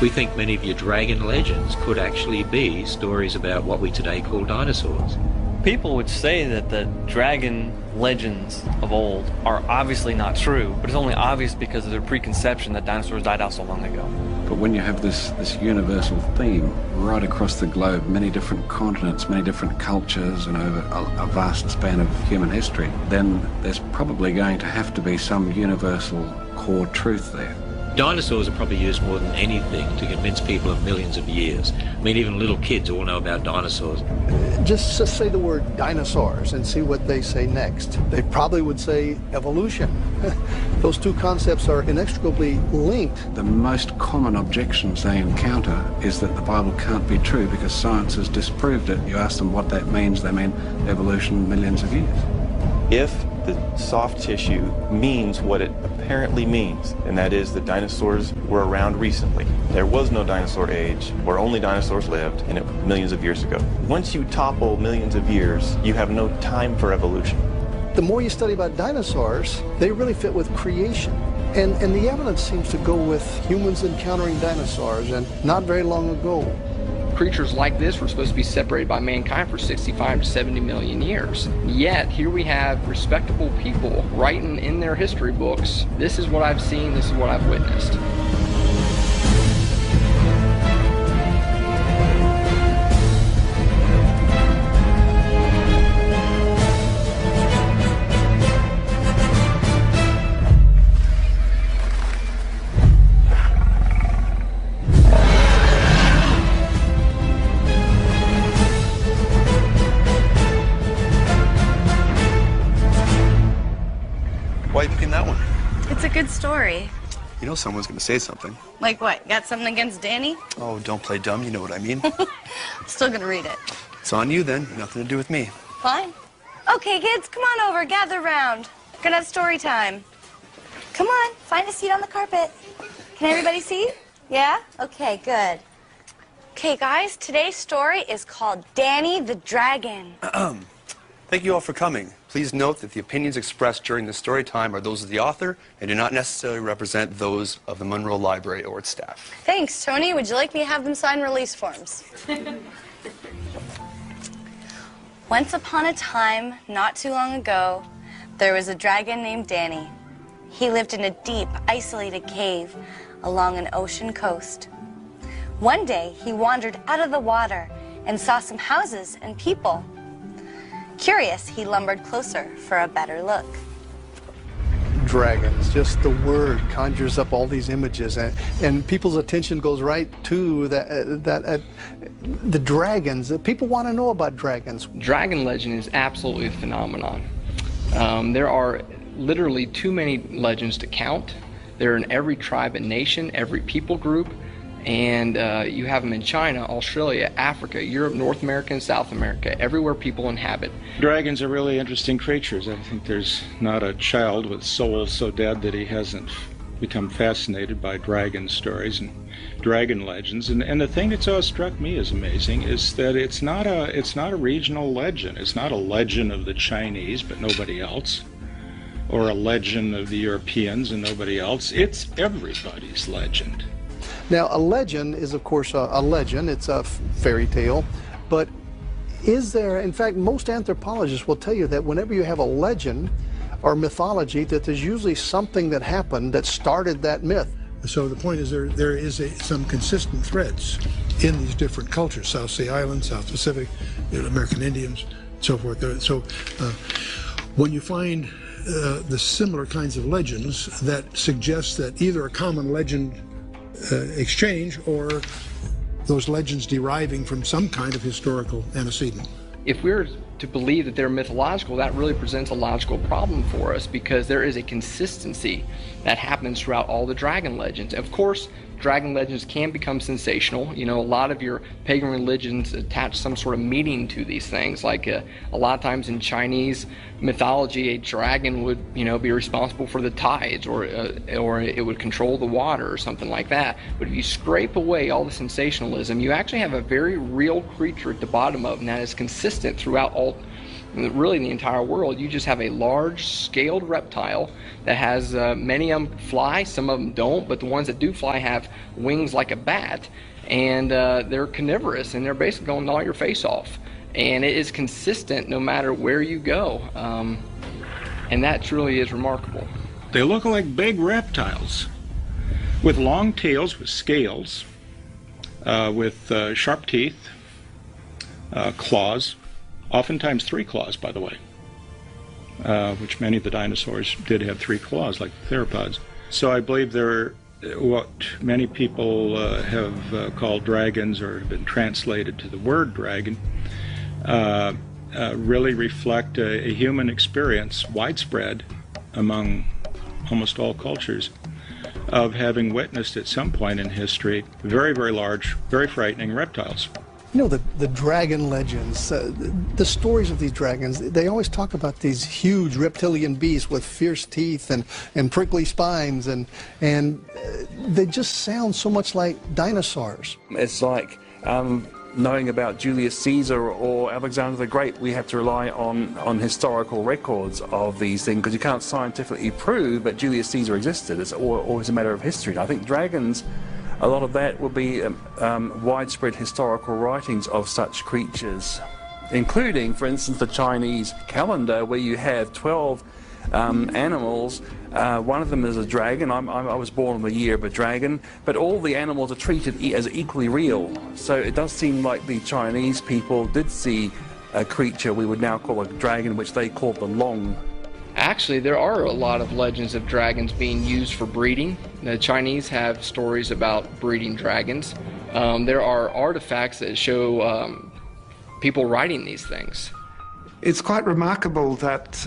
We think many of your dragon legends could actually be stories about what we today call dinosaurs. People would say that the dragon legends of old are obviously not true, but it's only obvious because of their preconception that dinosaurs died out so long ago. But when you have this universal theme right across the globe, many different continents, many different cultures, and over a vast span of human history, then there's probably going to have to be some universal core truth there. Dinosaurs are probably used more than anything to convince people of millions of years. I mean, even little kids all know about dinosaurs. Just say the word dinosaurs and see what they say next. They probably would say evolution. Those two concepts are inextricably linked. The most common objections they encounter is that the Bible can't be true because science has disproved it. You ask them what that means, they mean evolution millions of years. If the soft tissue means what it apparently means, and that is that dinosaurs were around recently. There was no dinosaur age where only dinosaurs lived, and it was millions of years ago. Once you topple millions of years, you have no time for evolution. The more you study about dinosaurs, they really fit with creation. And the evidence seems to go with humans encountering dinosaurs, and not very long ago. Creatures like this were supposed to be separated by mankind for 65 to 70 million years. Yet, here we have respectable people writing in their history books, this is what I've seen, this is what I've witnessed. Why are you picking that one? It's a good story. You know someone's gonna say something. Like what? Got something against Danny? Oh, don't play dumb, you know what I mean. Still gonna read it. It's on you then, nothing to do with me. Fine. Okay, kids, come on over, gather round. We're gonna have story time. Come on, find a seat on the carpet. Can everybody see? Yeah? Okay, good. Okay, guys, today's story is called Danny the Dragon. Thank you all for coming. Please note that the opinions expressed during the story time are those of the author and do not necessarily represent those of the Monroe Library or its staff. Thanks, Tony. Would you like me to have them sign release forms? Once upon a time, not too long ago, there was a dragon named Danny. He lived in a deep, isolated cave along an ocean coast. One day, he wandered out of the water and saw some houses and people. Curious, he lumbered closer for a better look. Dragons, just the word conjures up all these images, and people's attention goes right to the dragons. People want to know about dragons. Dragon legend is absolutely a phenomenon. There are literally too many legends to count. They're in every tribe and nation, every people group, and you have them in China, Australia, Africa, Europe, North America, and South America, everywhere people inhabit. Dragons are really interesting creatures. I think there's not a child with soul so dead that he hasn't become fascinated by dragon stories and dragon legends. And the thing that's always struck me as amazing is that it's not a regional legend. It's not a legend of the Chinese but nobody else, or a legend of the Europeans and nobody else. It's everybody's legend. Now, a legend is, of course, a legend. It's a fairy tale. But is there, in fact, most anthropologists will tell you that whenever you have a legend or mythology, that there's usually something that happened that started that myth. So the point is there is some consistent threads in these different cultures, South Sea Islands, South Pacific, American Indians, so forth. So when you find the similar kinds of legends that suggest that either a common legend exchange or those legends deriving from some kind of historical antecedent. If we're to believe that they're mythological, that really presents a logical problem for us, because there is a consistency that happens throughout all the dragon legends. Of course, dragon legends can become sensational. You know, a lot of your pagan religions attach some sort of meaning to these things. Like a lot of times in Chinese mythology, a dragon would, you know, be responsible for the tides, or it would control the water or something like that. But if you scrape away all the sensationalism, you actually have a very real creature at the bottom of, and that is consistent throughout all really in the entire world, you just have a large scaled reptile that has many of them fly, some of them don't, but the ones that do fly have wings like a bat, and they're carnivorous, and they're basically going to gnaw your face off. And it is consistent no matter where you go, and that truly is remarkable. They look like big reptiles with long tails, with scales, with sharp teeth, claws, oftentimes 3 claws, by the way, which many of the dinosaurs did have 3 claws, like the theropods. So I believe they're what many people have called dragons, or have been translated to the word dragon, really reflect a human experience, widespread among almost all cultures, of having witnessed at some point in history very, very large, very frightening reptiles. You know, the dragon legends, the stories of these dragons, they always talk about these huge reptilian beasts with fierce teeth and prickly spines, and they just sound so much like dinosaurs. It's like knowing about Julius Caesar or Alexander the Great. We have to rely on historical records of these things, because you can't scientifically prove that Julius Caesar existed. It's always a matter of history. And I think dragons, a lot of that will be widespread historical writings of such creatures, including, for instance, the Chinese calendar, where you have 12 animals. One of them is a dragon. I was born in the year of a dragon, but all the animals are treated as equally real. So it does seem like the Chinese people did see a creature we would now call a dragon, which they called the Long. Actually, there are a lot of legends of dragons being used for breeding. The Chinese have stories about breeding dragons. There are artifacts that show people riding these things. It's quite remarkable that,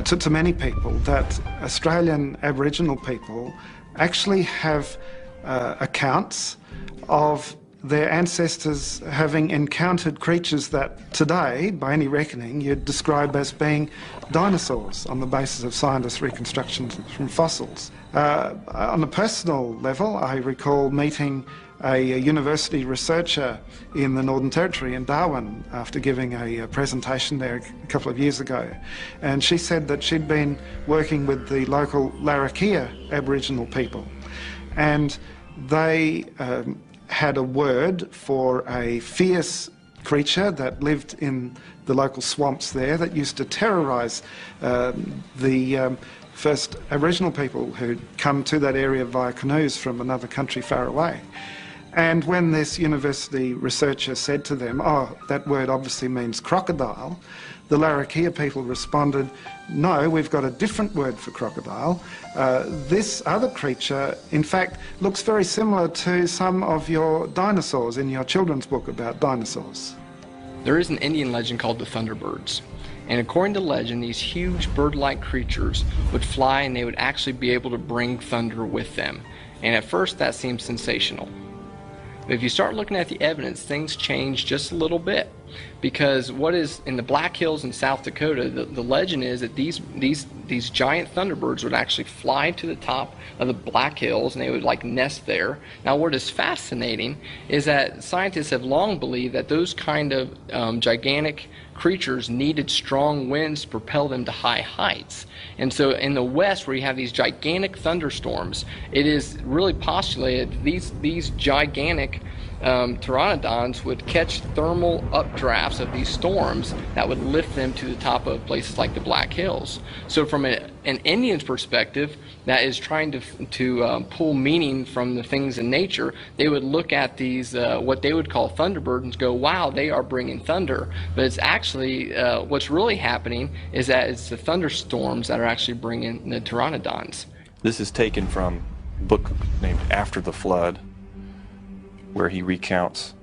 to many people, that Australian Aboriginal people actually have accounts of their ancestors having encountered creatures that today, by any reckoning, you'd describe as being dinosaurs on the basis of scientists' reconstructions from fossils. On a personal level, I recall meeting a university researcher in the Northern Territory in Darwin after giving a presentation there a couple of years ago. And she said that she'd been working with the local Larrakia Aboriginal people, and they had a word for a fierce creature that lived in the local swamps there that used to terrorise the first Aboriginal people who'd come to that area via canoes from another country far away. And when this university researcher said to them, "Oh, that word obviously means crocodile," the Larrakia people responded, "No, we've got a different word for crocodile. This other creature, in fact, looks very similar to some of your dinosaurs in your children's book about dinosaurs." There is an Indian legend called the Thunderbirds. And according to legend, these huge bird-like creatures would fly, and they would actually be able to bring thunder with them. And at first that seems sensational. But if you start looking at the evidence, things change just a little bit. Because what is in the Black Hills in South Dakota, the legend is that these giant thunderbirds would actually fly to the top of the Black Hills, and they would like nest there. Now what is fascinating is that scientists have long believed that those kind of gigantic creatures needed strong winds to propel them to high heights. And so in the west, where you have these gigantic thunderstorms, it is really postulated these gigantic pteranodons would catch thermal updrafts of these storms that would lift them to the top of places like the Black Hills. So from an Indian's perspective that is trying to pull meaning from the things in nature, they would look at these what they would call thunderbirds and go, wow, they are bringing thunder. But it's actually what's really happening is that it's the thunderstorms that are actually bringing the pteranodons. This is taken from a book named After the Flood, where he recounts,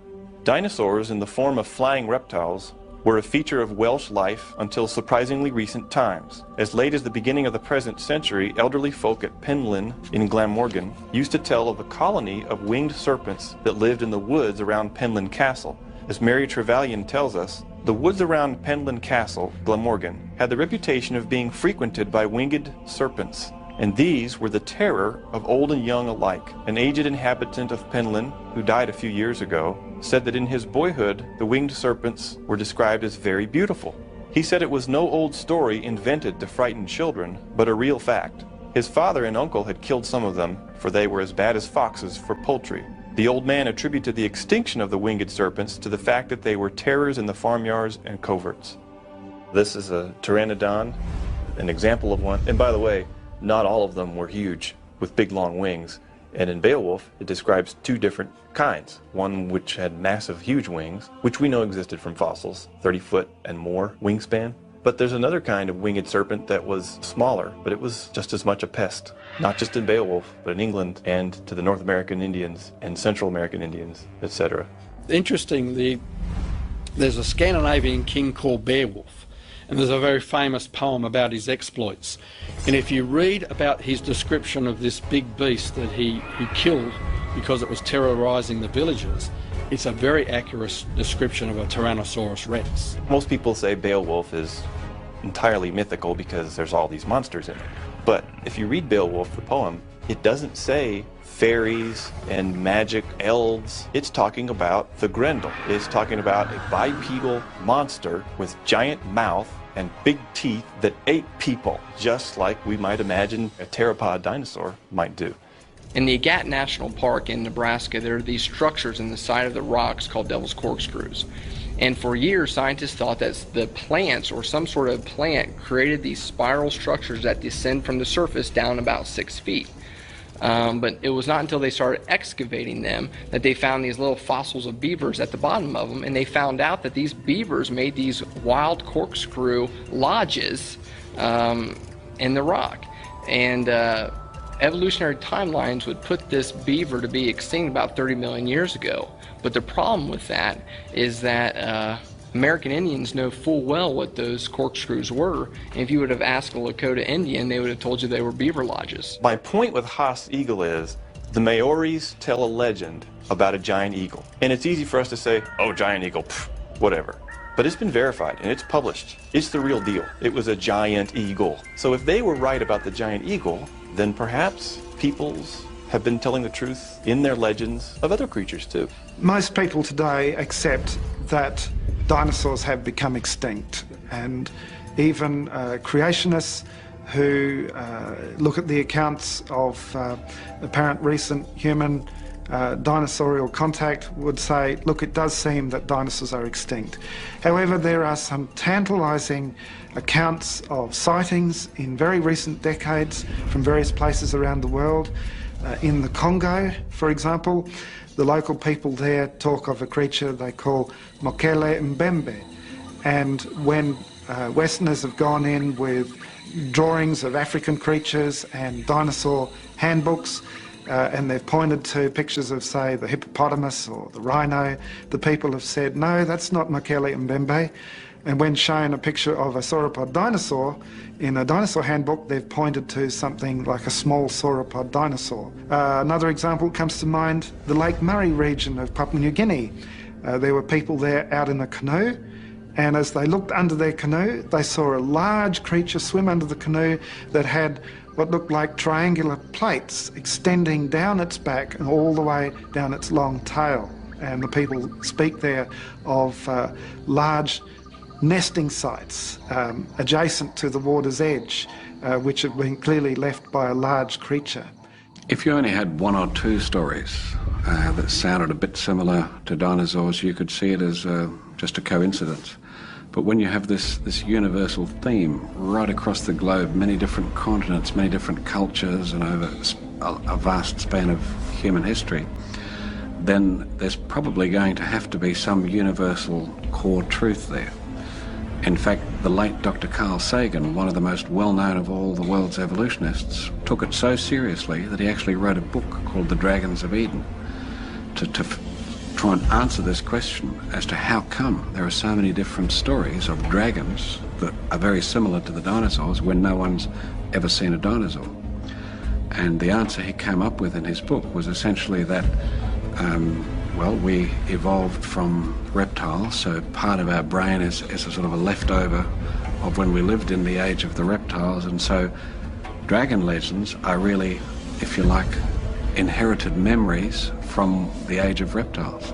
"Dinosaurs in the form of flying reptiles were a feature of Welsh life until surprisingly recent times. As late as the beginning of the present century, elderly folk at Penllyn in Glamorgan used to tell of a colony of winged serpents that lived in the woods around Penllyn Castle. As Mary Trevelyan tells us, the woods around Penllyn Castle, Glamorgan, had the reputation of being frequented by winged serpents, and these were the terror of old and young alike. An aged inhabitant of Penllyn, who died a few years ago, said that in his boyhood the winged serpents were described as very beautiful. He said it was no old story invented to frighten children, but a real fact. His father and uncle had killed some of them, for they were as bad as foxes for poultry. The old man attributed the extinction of the winged serpents to the fact that they were terrors in the farmyards and coverts. This is a pteranodon, an example of one. And by the way, not all of them were huge, with big long wings. And in Beowulf, it describes two different kinds. One which had massive, huge wings, which we know existed from fossils, 30-foot and more wingspan. But there's another kind of winged serpent that was smaller, but it was just as much a pest. Not just in Beowulf, but in England and to the North American Indians and Central American Indians, etc. Interestingly, there's a Scandinavian king called Beowulf, and there's a very famous poem about his exploits. And if you read about his description of this big beast that he killed because it was terrorizing the villagers, it's a very accurate description of a Tyrannosaurus rex. Most people say Beowulf is entirely mythical because there's all these monsters in it. But if you read Beowulf, the poem, it doesn't say fairies and magic elves. It's talking about the Grendel. It's talking about a bipedal monster with giant mouth and big teeth that ate people, just like we might imagine a pteropod dinosaur might do. In the Agat National Park in Nebraska, there are these structures in the side of the rocks called Devil's Corkscrews. And for years, scientists thought that the plants or some sort of plant created these spiral structures that descend from the surface down about 6 feet. But it was not until they started excavating them that they found these little fossils of beavers at the bottom of them, and they found out that these beavers made these wild corkscrew lodges in the rock. And evolutionary timelines would put this beaver to be extinct about 30 million years ago. But the problem with that is that American Indians know full well what those corkscrews were, and if you would have asked a Lakota Indian, they would have told you they were beaver lodges. My point with Haas eagle is the Maoris tell a legend about a giant eagle. And it's easy for us to say, oh, giant eagle, pff, whatever. But it's been verified and it's published. It's the real deal. It was a giant eagle. So if they were right about the giant eagle, then perhaps peoples have been telling the truth in their legends of other creatures too. Most people today accept that dinosaurs have become extinct, and even creationists who look at the accounts of apparent recent human dinosaurial contact would say, look, it does seem that dinosaurs are extinct. However, there are some tantalizing accounts of sightings in very recent decades from various places around the world. In the Congo, for example, the local people there talk of a creature they call Mokele Mbembe. And when Westerners have gone in with drawings of African creatures and dinosaur handbooks, and they've pointed to pictures of, say, the hippopotamus or the rhino, the people have said, no, that's not Mokele Mbembe. And when shown a picture of a sauropod dinosaur in a dinosaur handbook, they've pointed to something like a small sauropod dinosaur. Another example comes to mind, the Lake Murray region of Papua New Guinea. There were people there out in a canoe, and as they looked under their canoe, they saw a large creature swim under the canoe that had what looked like triangular plates extending down its back and all the way down its long tail. And the people speak there of large nesting sites adjacent to the water's edge, which have been clearly left by a large creature. If you only had one or two stories that sounded a bit similar to dinosaurs, you could see it as just a coincidence. But when you have this universal theme right across the globe, many different continents, many different cultures, and over a vast span of human history, then there's probably going to have to be some universal core truth there. In fact, the late Dr. Carl Sagan, one of the most well-known of all the world's evolutionists, took it so seriously that he actually wrote a book called The Dragons of Eden to try and answer this question as to how come there are so many different stories of dragons that are very similar to the dinosaurs when no one's ever seen a dinosaur. And the answer he came up with in his book was essentially that well, we evolved from reptiles, so part of our brain is a sort of a leftover of when we lived in the age of the reptiles, and so dragon legends are really, if you like, inherited memories from the age of reptiles.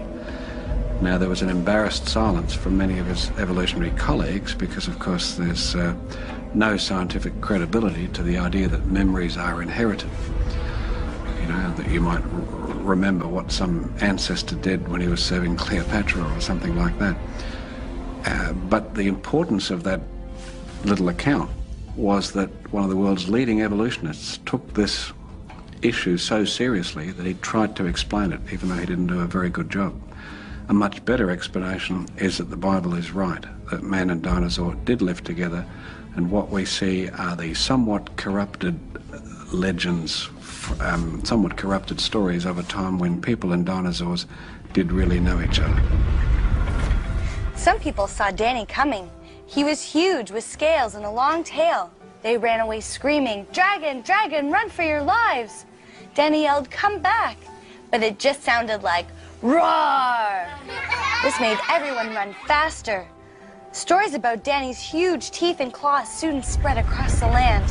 Now, there was an embarrassed silence from many of his evolutionary colleagues because, of course, there's no scientific credibility to the idea that memories are inherited. You know, that you might remember what some ancestor did when he was serving Cleopatra or something like that. But the importance of that little account was that one of the world's leading evolutionists took this issue so seriously that he tried to explain it, even though he didn't do a very good job. A much better explanation is that the Bible is right, that man and dinosaur did live together, and what we see are the somewhat corrupted legends, somewhat corrupted stories of a time when people and dinosaurs did really know each other. Some people saw Danny coming. He was huge with scales and a long tail. They ran away screaming, "Dragon, dragon, run for your lives!" Danny yelled, "Come back!" But it just sounded like, "Roar!" This made everyone run faster. Stories about Danny's huge teeth and claws soon spread across the land.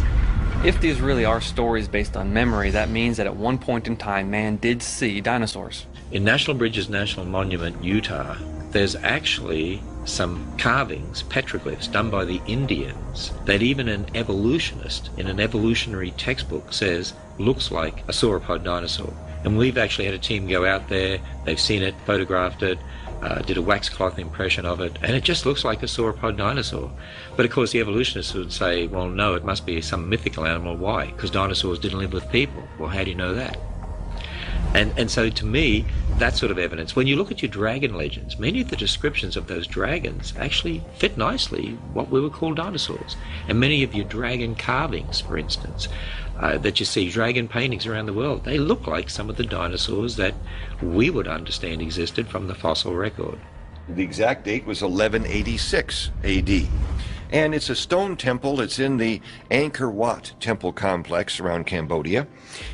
If these really are stories based on memory, that means that at one point in time, man did see dinosaurs. In National Bridges National Monument, Utah, there's actually some carvings, petroglyphs, done by the Indians that even an evolutionist in an evolutionary textbook says looks like a sauropod dinosaur. And we've actually had a team go out there, they've seen it, photographed it, did a wax cloth impression of it, and it just looks like a sauropod dinosaur. But of course the evolutionists would say, well, no, it must be some mythical animal. Why? Because dinosaurs didn't live with people. Well, how do you know that? And so to me, that sort of evidence, when you look at your dragon legends, many of the descriptions of those dragons actually fit nicely what we would call dinosaurs. And many of your dragon carvings, for instance, that you see, dragon paintings around the world, they look like some of the dinosaurs that we would understand existed from the fossil record. The exact date was 1186 AD. And it's a stone temple. It's in the Angkor Wat temple complex around Cambodia.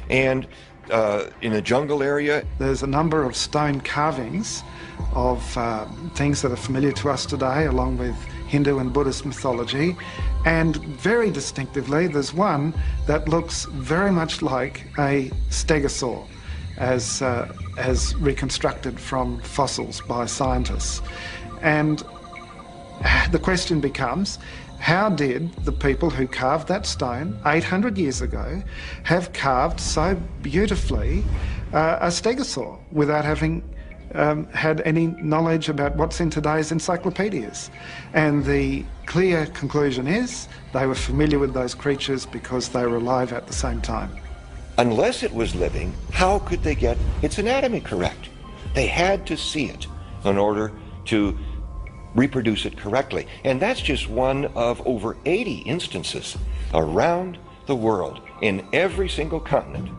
And in a jungle area. There's a number of stone carvings of things that are familiar to us today, along with Hindu and Buddhist mythology. And very distinctively, there's one that looks very much like a stegosaur, as reconstructed from fossils by scientists. And the question becomes, how did the people who carved that stone 800 years ago have carved so beautifully a stegosaur without having had any knowledge about what's in today's encyclopedias? And the clear conclusion is they were familiar with those creatures because they were alive at the same time. Unless it was living, how could they get its anatomy correct? They had to see it in order to reproduce it correctly. And that's just one of over 80 instances around the world in every single continent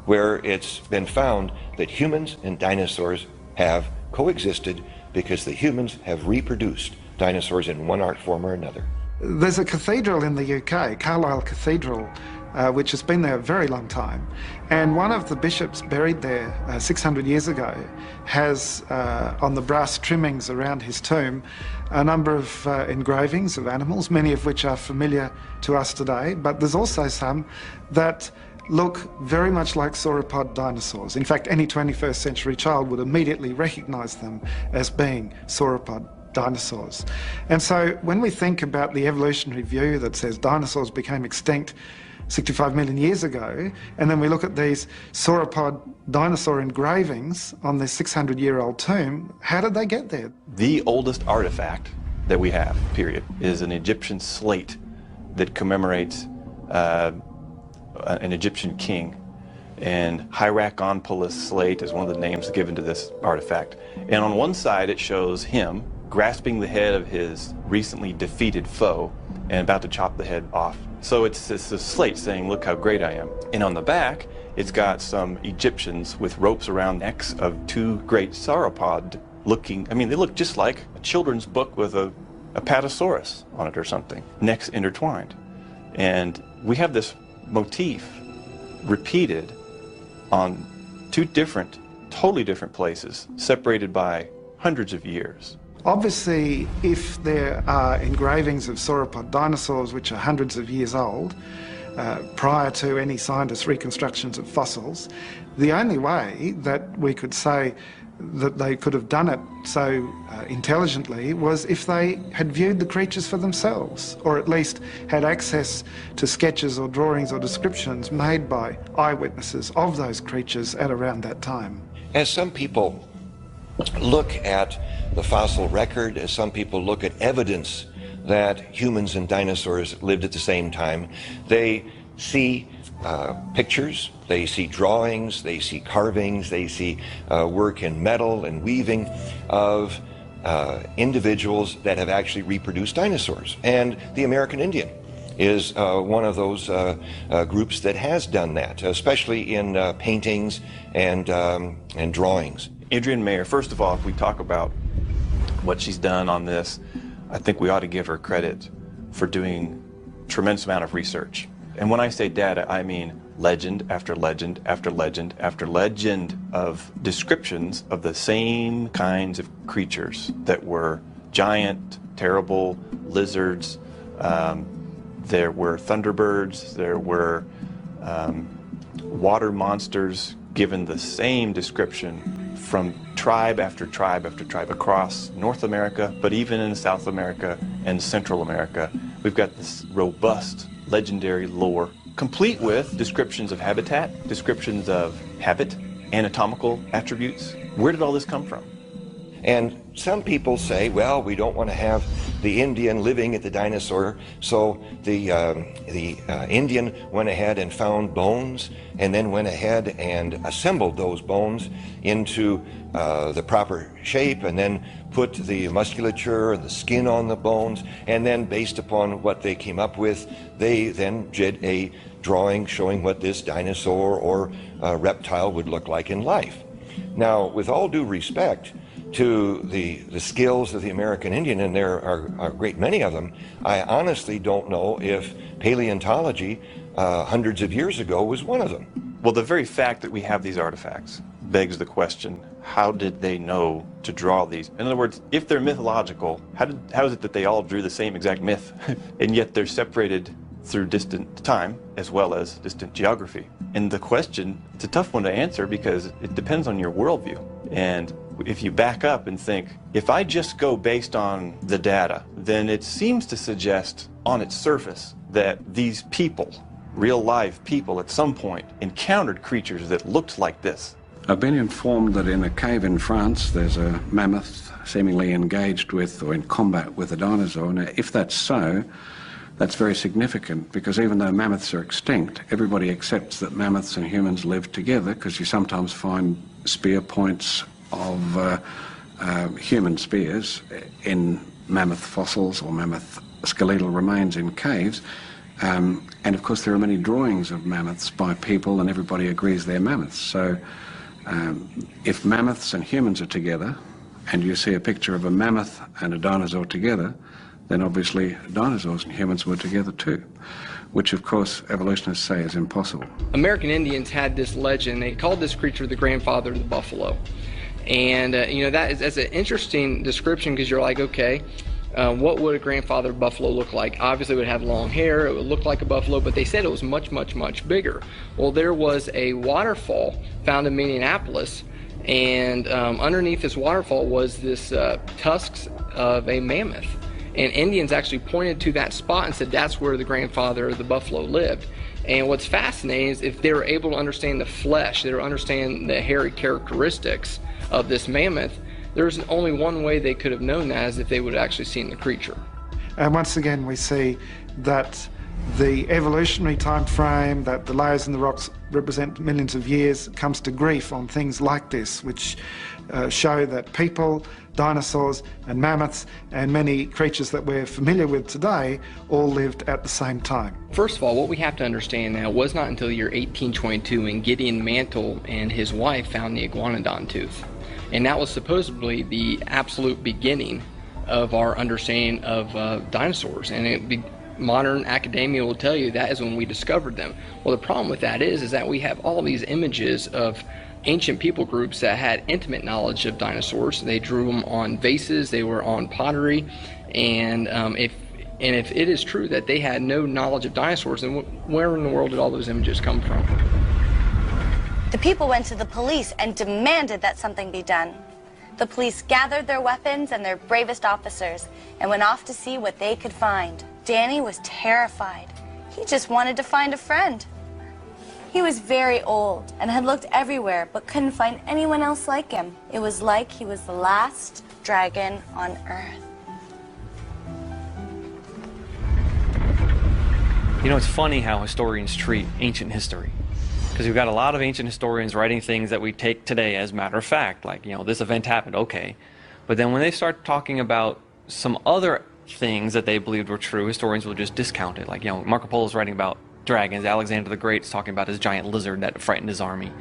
where it's been found that humans and dinosaurs have coexisted because the humans have reproduced dinosaurs in one art form or another. There's a cathedral in the UK, Carlisle Cathedral, which has been there a very long time. And one of the bishops buried there 600 years ago has, on the brass trimmings around his tomb, a number of engravings of animals, many of which are familiar to us today, but there's also some that look very much like sauropod dinosaurs. In fact, any 21st century child would immediately recognise them as being sauropod dinosaurs. And so when we think about the evolutionary view that says dinosaurs became extinct 65 million years ago, and then we look at these sauropod dinosaur engravings on this 600-year-old tomb, how did they get there? The oldest artifact that we have, period, is an Egyptian slate that commemorates an Egyptian king. And Hierakonpolis slate is one of the names given to this artifact. And on one side it shows him grasping the head of his recently defeated foe and about to chop the head off. So it's a slate saying, look how great I am. And on the back, it's got some Egyptians with ropes around necks of two great sauropod looking, I mean, they look just like a children's book with a Apatosaurus on it or something, necks intertwined. And we have this motif repeated on two different, totally different places, separated by hundreds of years. Obviously, if there are engravings of sauropod dinosaurs which are hundreds of years old, prior to any scientists' reconstructions of fossils, the only way that we could say that they could have done it so intelligently was if they had viewed the creatures for themselves, or at least had access to sketches or drawings or descriptions made by eyewitnesses of those creatures at around that time. As some people look at the fossil record, as some people look at evidence that humans and dinosaurs lived at the same time, they see pictures, they see drawings, they see carvings, they see work in metal and weaving of individuals that have actually reproduced dinosaurs. And the American Indian is one of those groups that has done that, especially in paintings and drawings. Adrienne Mayer, first of all, if we talk about what she's done on this, I think we ought to give her credit for doing a tremendous amount of research. And when I say data, I mean legend after legend after legend after legend of descriptions of the same kinds of creatures that were giant, terrible lizards. There were thunderbirds, there were water monsters given the same description from tribe after tribe after tribe across North America, but even in South America and Central America. We've got this robust legendary lore, complete with descriptions of habitat, descriptions of habit, anatomical attributes. Where did all this come from? And some people say, well, we don't want to have the Indian living at the dinosaur, so the Indian went ahead and found bones and then went ahead and assembled those bones into the proper shape and then put the musculature and the skin on the bones, and then based upon what they came up with, they then did a drawing showing what this dinosaur or reptile would look like in life. Now, with all due respect to the skills of the American Indian, and there are a great many of them, I honestly don't know if paleontology hundreds of years ago was one of them. Well, the very fact that we have these artifacts begs the question, how did they know to draw these? In other words, if they're mythological, how is it that they all drew the same exact myth, and yet they're separated through distant time as well as distant geography? And the question, it's a tough one to answer because it depends on your worldview. And if you back up and think, if I just go based on the data, then it seems to suggest on its surface that these people, real live people, at some point encountered creatures that looked like this. I've been informed that in a cave in France there's a mammoth seemingly engaged with or in combat with a dinosaur. Now, if that's so, that's very significant, because even though mammoths are extinct, everybody accepts that mammoths and humans live together, because you sometimes find spear points of human spears in mammoth fossils or mammoth skeletal remains in caves. And of course there are many drawings of mammoths by people, and everybody agrees they're mammoths. So if mammoths and humans are together, and you see a picture of a mammoth and a dinosaur together, then obviously dinosaurs and humans were together too, which of course evolutionists say is impossible. American Indians had this legend. They called this creature the grandfather of the buffalo. And you know, that's an interesting description, because you're like, okay, what would a grandfather buffalo look like? Obviously it would have long hair, it would look like a buffalo, but they said it was much, much, much bigger. Well, there was a waterfall found in Minneapolis, and underneath this waterfall was this tusks of a mammoth. And Indians actually pointed to that spot and said that's where the grandfather of the buffalo lived. And what's fascinating is if they were able to understand the flesh, they were understand the hairy characteristics of this mammoth, there's only one way they could have known that, is if they would have actually seen the creature. And once again we see that the evolutionary time frame, that the layers in the rocks represent millions of years, comes to grief on things like this, which show that people, dinosaurs and mammoths and many creatures that we're familiar with today all lived at the same time. First of all, what we have to understand now was not until the year 1822 when Gideon Mantle and his wife found the iguanodon tooth. And that was supposedly the absolute beginning of our understanding of dinosaurs. And modern academia will tell you that is when we discovered them. Well, the problem with that is that we have all these images of ancient people groups that had intimate knowledge of dinosaurs. They drew them on vases, they were on pottery, and if it is true that they had no knowledge of dinosaurs, then where in the world did all those images come from? The people went to the police and demanded that something be done. The police gathered their weapons and their bravest officers and went off to see what they could find. Danny was terrified. He just wanted to find a friend. He was very old and had looked everywhere but couldn't find anyone else like him. It was like he was the last dragon on Earth. You know, it's funny how historians treat ancient history. Because we've got a lot of ancient historians writing things that we take today as matter of fact, like, you know, this event happened, okay. But then when they start talking about some other things that they believed were true, historians will just discount it. Like, you know, Marco Polo's writing about dragons, Alexander the Great's talking about his giant lizard that frightened his army.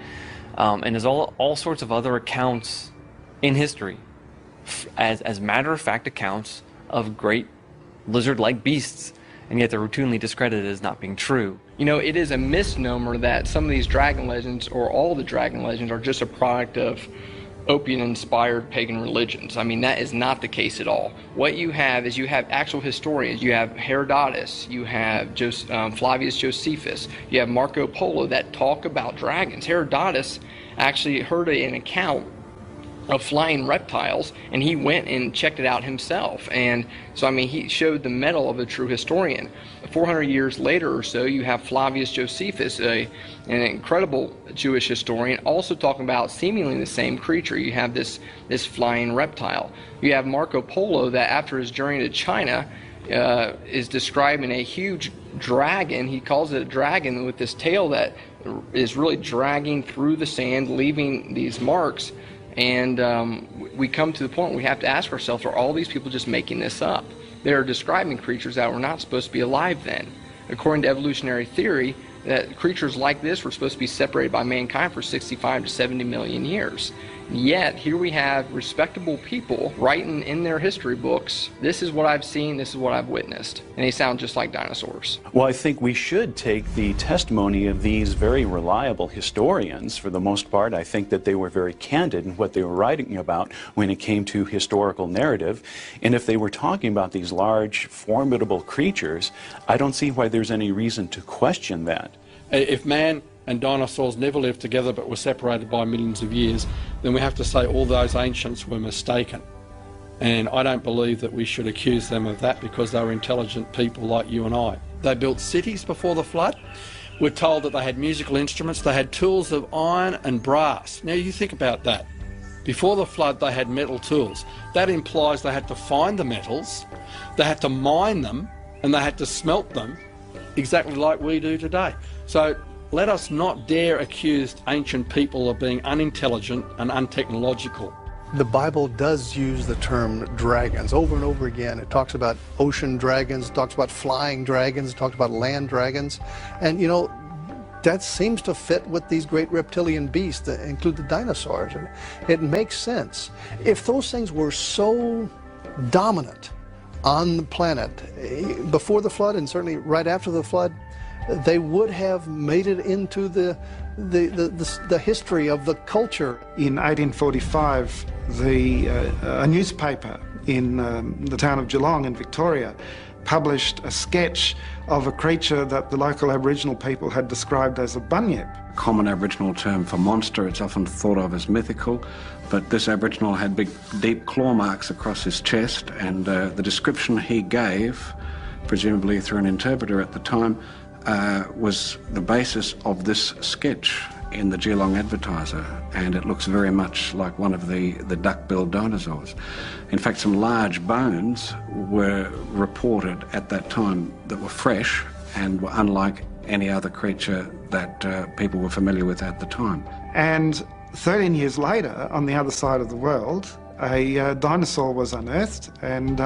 And there's all sorts of other accounts in history as matter of fact accounts of great lizard-like beasts, and yet they're routinely discredited as not being true. You know, it is a misnomer that some of these dragon legends, or all the dragon legends, are just a product of opium-inspired pagan religions. I mean, that is not the case at all. What you have is you have actual historians. You have Herodotus, you have Flavius Josephus, you have Marco Polo that talk about dragons. Herodotus actually heard an account of flying reptiles, and he went and checked it out himself. And so, I mean, he showed the mettle of a true historian. 400 years later or so, you have Flavius Josephus, an incredible Jewish historian, also talking about seemingly the same creature. You have this flying reptile. You have Marco Polo that after his journey to China is describing a huge dragon. He calls it a dragon with this tail that is really dragging through the sand, leaving these marks. And we come to the point where we have to ask ourselves, are all these people just making this up? They're describing creatures that were not supposed to be alive then. According to evolutionary theory, that creatures like this were supposed to be separated by mankind for 65 to 70 million years. Yet, here we have respectable people writing in their history books, this is what I've seen, this is what I've witnessed. And they sound just like dinosaurs. Well, I think we should take the testimony of these very reliable historians. For the most part, I think that they were very candid in what they were writing about when it came to historical narrative. And if they were talking about these large, formidable creatures, I don't see why there's any reason to question that. If man and dinosaurs never lived together but were separated by millions of years, then we have to say all those ancients were mistaken. And I don't believe that we should accuse them of that, because they were intelligent people like you and I. They built cities before the flood. We're told that they had musical instruments. They had tools of iron and brass. Now you think about that. Before the flood they had metal tools. That implies they had to find the metals, they had to mine them, and they had to smelt them exactly like we do today. So let us not dare accuse ancient people of being unintelligent and untechnological. The Bible does use the term dragons over and over again. It talks about ocean dragons, it talks about flying dragons, it talks about land dragons. And you know, that seems to fit with these great reptilian beasts that include the dinosaurs. And it makes sense. If those things were so dominant on the planet before the flood, and certainly right after the flood, they would have made it into the history of the culture. In 1845, a newspaper in the town of Geelong in Victoria published a sketch of a creature that the local Aboriginal people had described as a bunyip. A common Aboriginal term for monster. It's often thought of as mythical, but this Aboriginal had big, deep claw marks across his chest, and the description he gave, presumably through an interpreter at the time, was the basis of this sketch in the Geelong Advertiser, and it looks very much like one of the duck-billed dinosaurs. In fact, some large bones were reported at that time that were fresh and were unlike any other creature that people were familiar with at the time. And 13 years later, on the other side of the world, a dinosaur was unearthed, and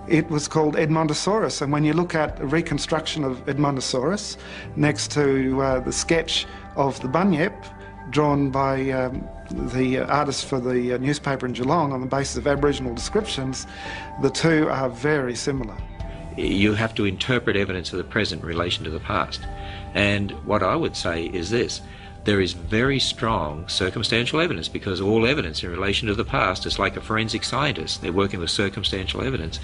it was called Edmontosaurus. And when you look at a reconstruction of Edmontosaurus next to the sketch of the bunyip drawn by the artist for the newspaper in Geelong on the basis of Aboriginal descriptions, the two are very similar. You have to interpret evidence of the present in relation to the past. And what I would say is this: there is very strong circumstantial evidence, because all evidence in relation to the past is like a forensic scientist. They're working with circumstantial evidence.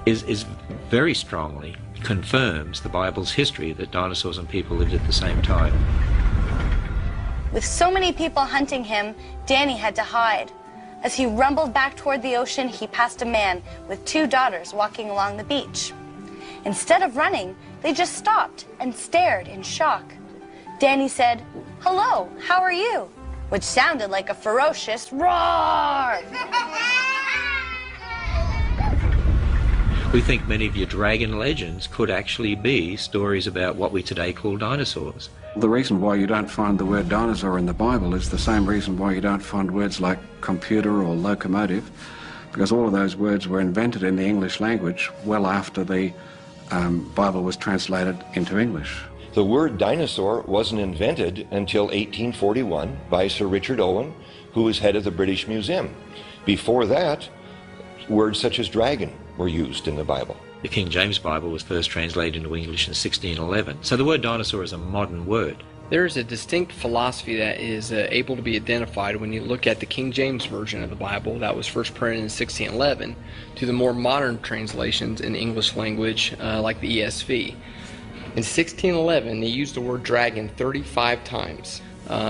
Is very strongly confirms the Bible's history that dinosaurs and people lived at the same time. With so many people hunting him, Danny had to hide. As he rumbled back toward the ocean, he passed a man with 2 daughters walking along the beach. Instead of running, they just stopped and stared in shock. Danny said, "Hello, how are you?" which sounded like a ferocious roar. We think many of your dragon legends could actually be stories about what we today call dinosaurs. The reason why you don't find the word dinosaur in the Bible is the same reason why you don't find words like computer or locomotive, because all of those words were invented in the English language well after the Bible was translated into English. The word dinosaur wasn't invented until 1841 by Sir Richard Owen, who was head of the British Museum. Before that, words such as dragon were used in the Bible. The King James Bible was first translated into English in 1611. So the word dinosaur is a modern word. There is a distinct philosophy that is able to be identified when you look at the King James Version of the Bible that was first printed in 1611 to the more modern translations in the English language like the ESV. In 1611, they used the word dragon 35 times.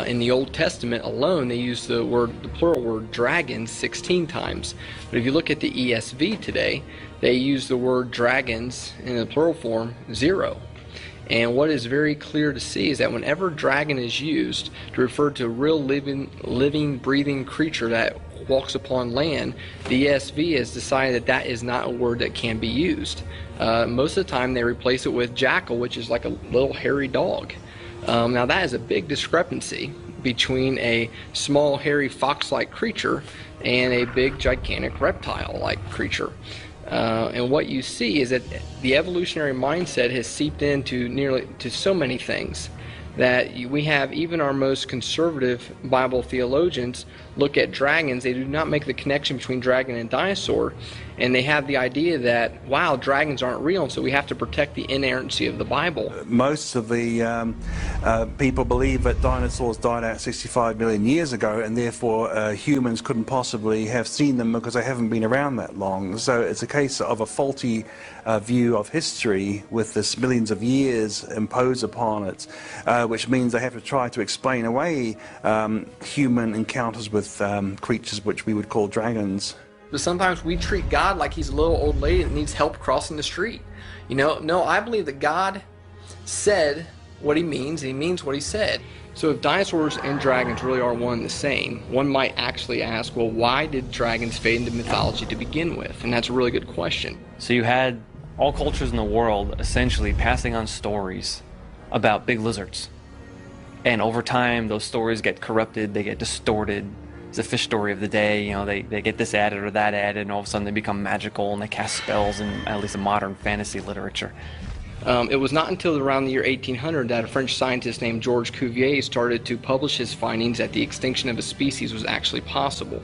In the Old Testament alone, they used the plural word dragon 16 times. But if you look at the ESV today, they use the word dragons in the plural form 0. And what is very clear to see is that whenever dragon is used to refer to a real living, breathing creature that walks upon land, the ESV has decided that that is not a word that can be used. Most of the time they replace it with jackal, which is like a little hairy dog. Now that is a big discrepancy between a small, hairy, fox-like creature and a big, gigantic reptile-like creature. And what you see is that the evolutionary mindset has seeped into so many things that we have even our most conservative Bible theologians look at dragons. They do not make the connection between dragon and dinosaur, and they have the idea that, wow, dragons aren't real, and so we have to protect the inerrancy of the Bible. Most of the people believe that dinosaurs died out 65 million years ago, and therefore humans couldn't possibly have seen them because they haven't been around that long. So it's a case of a faulty view of history with this millions of years imposed upon it, which means they have to try to explain away human encounters with creatures which we would call dragons. But sometimes we treat God like he's a little old lady that needs help crossing the street. You know, no, I believe that God said what he means, and he means what he said. So if dinosaurs and dragons really are one and the same, one might actually ask, well, why did dragons fade into mythology to begin with? And that's a really good question. So you had all cultures in the world essentially passing on stories about big lizards. And over time, those stories get corrupted, they get distorted. It's a fish story of the day, you know, they get this added or that added, and all of a sudden they become magical and they cast spells in at least in modern fantasy literature. It was not until around the year 1800 that a French scientist named Georges Cuvier started to publish his findings that the extinction of a species was actually possible.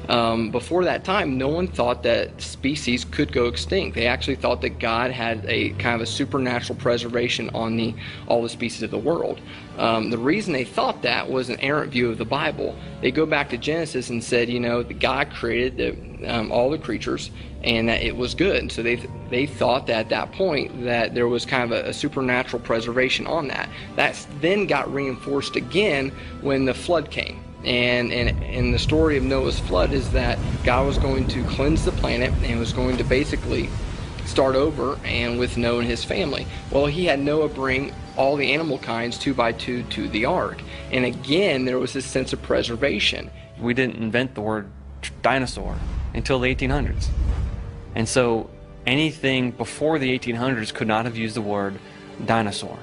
Before that time, no one thought that species could go extinct. They actually thought that God had a kind of a supernatural preservation on all the species of the world. The reason they thought that was an errant view of the Bible. They go back to Genesis and said, you know, that God created all the creatures and that it was good. So they thought that at that point that there was kind of a supernatural preservation on that. That then got reinforced again when the flood came. And the story of Noah's flood is that God was going to cleanse the planet and was going to basically start over and with Noah and his family. Well, he had Noah bring all the animal kinds 2 by 2 to the ark. And again, there was this sense of preservation. We didn't invent the word dinosaur until the 1800s. And so anything before the 1800s could not have used the word dinosaur.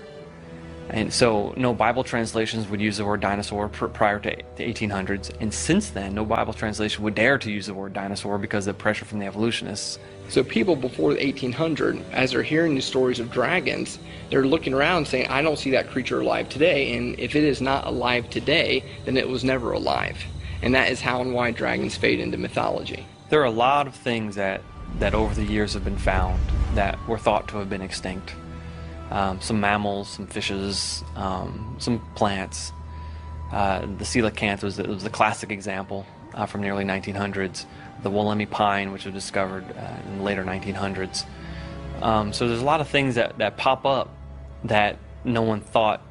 And so no Bible translations would use the word dinosaur prior to the 1800s. And since then, no Bible translation would dare to use the word dinosaur because of pressure from the evolutionists. So people before the 1800, as they're hearing the stories of dragons, they're looking around saying, I don't see that creature alive today. And if it is not alive today, then it was never alive. And that is how and why dragons fade into mythology. There are a lot of things that over the years have been found that were thought to have been extinct. Some mammals, some fishes, some plants. The coelacanth was the classic example from the early 1900s. The Wollemi pine, which was discovered in the later 1900s. So there's a lot of things that pop up that no one thought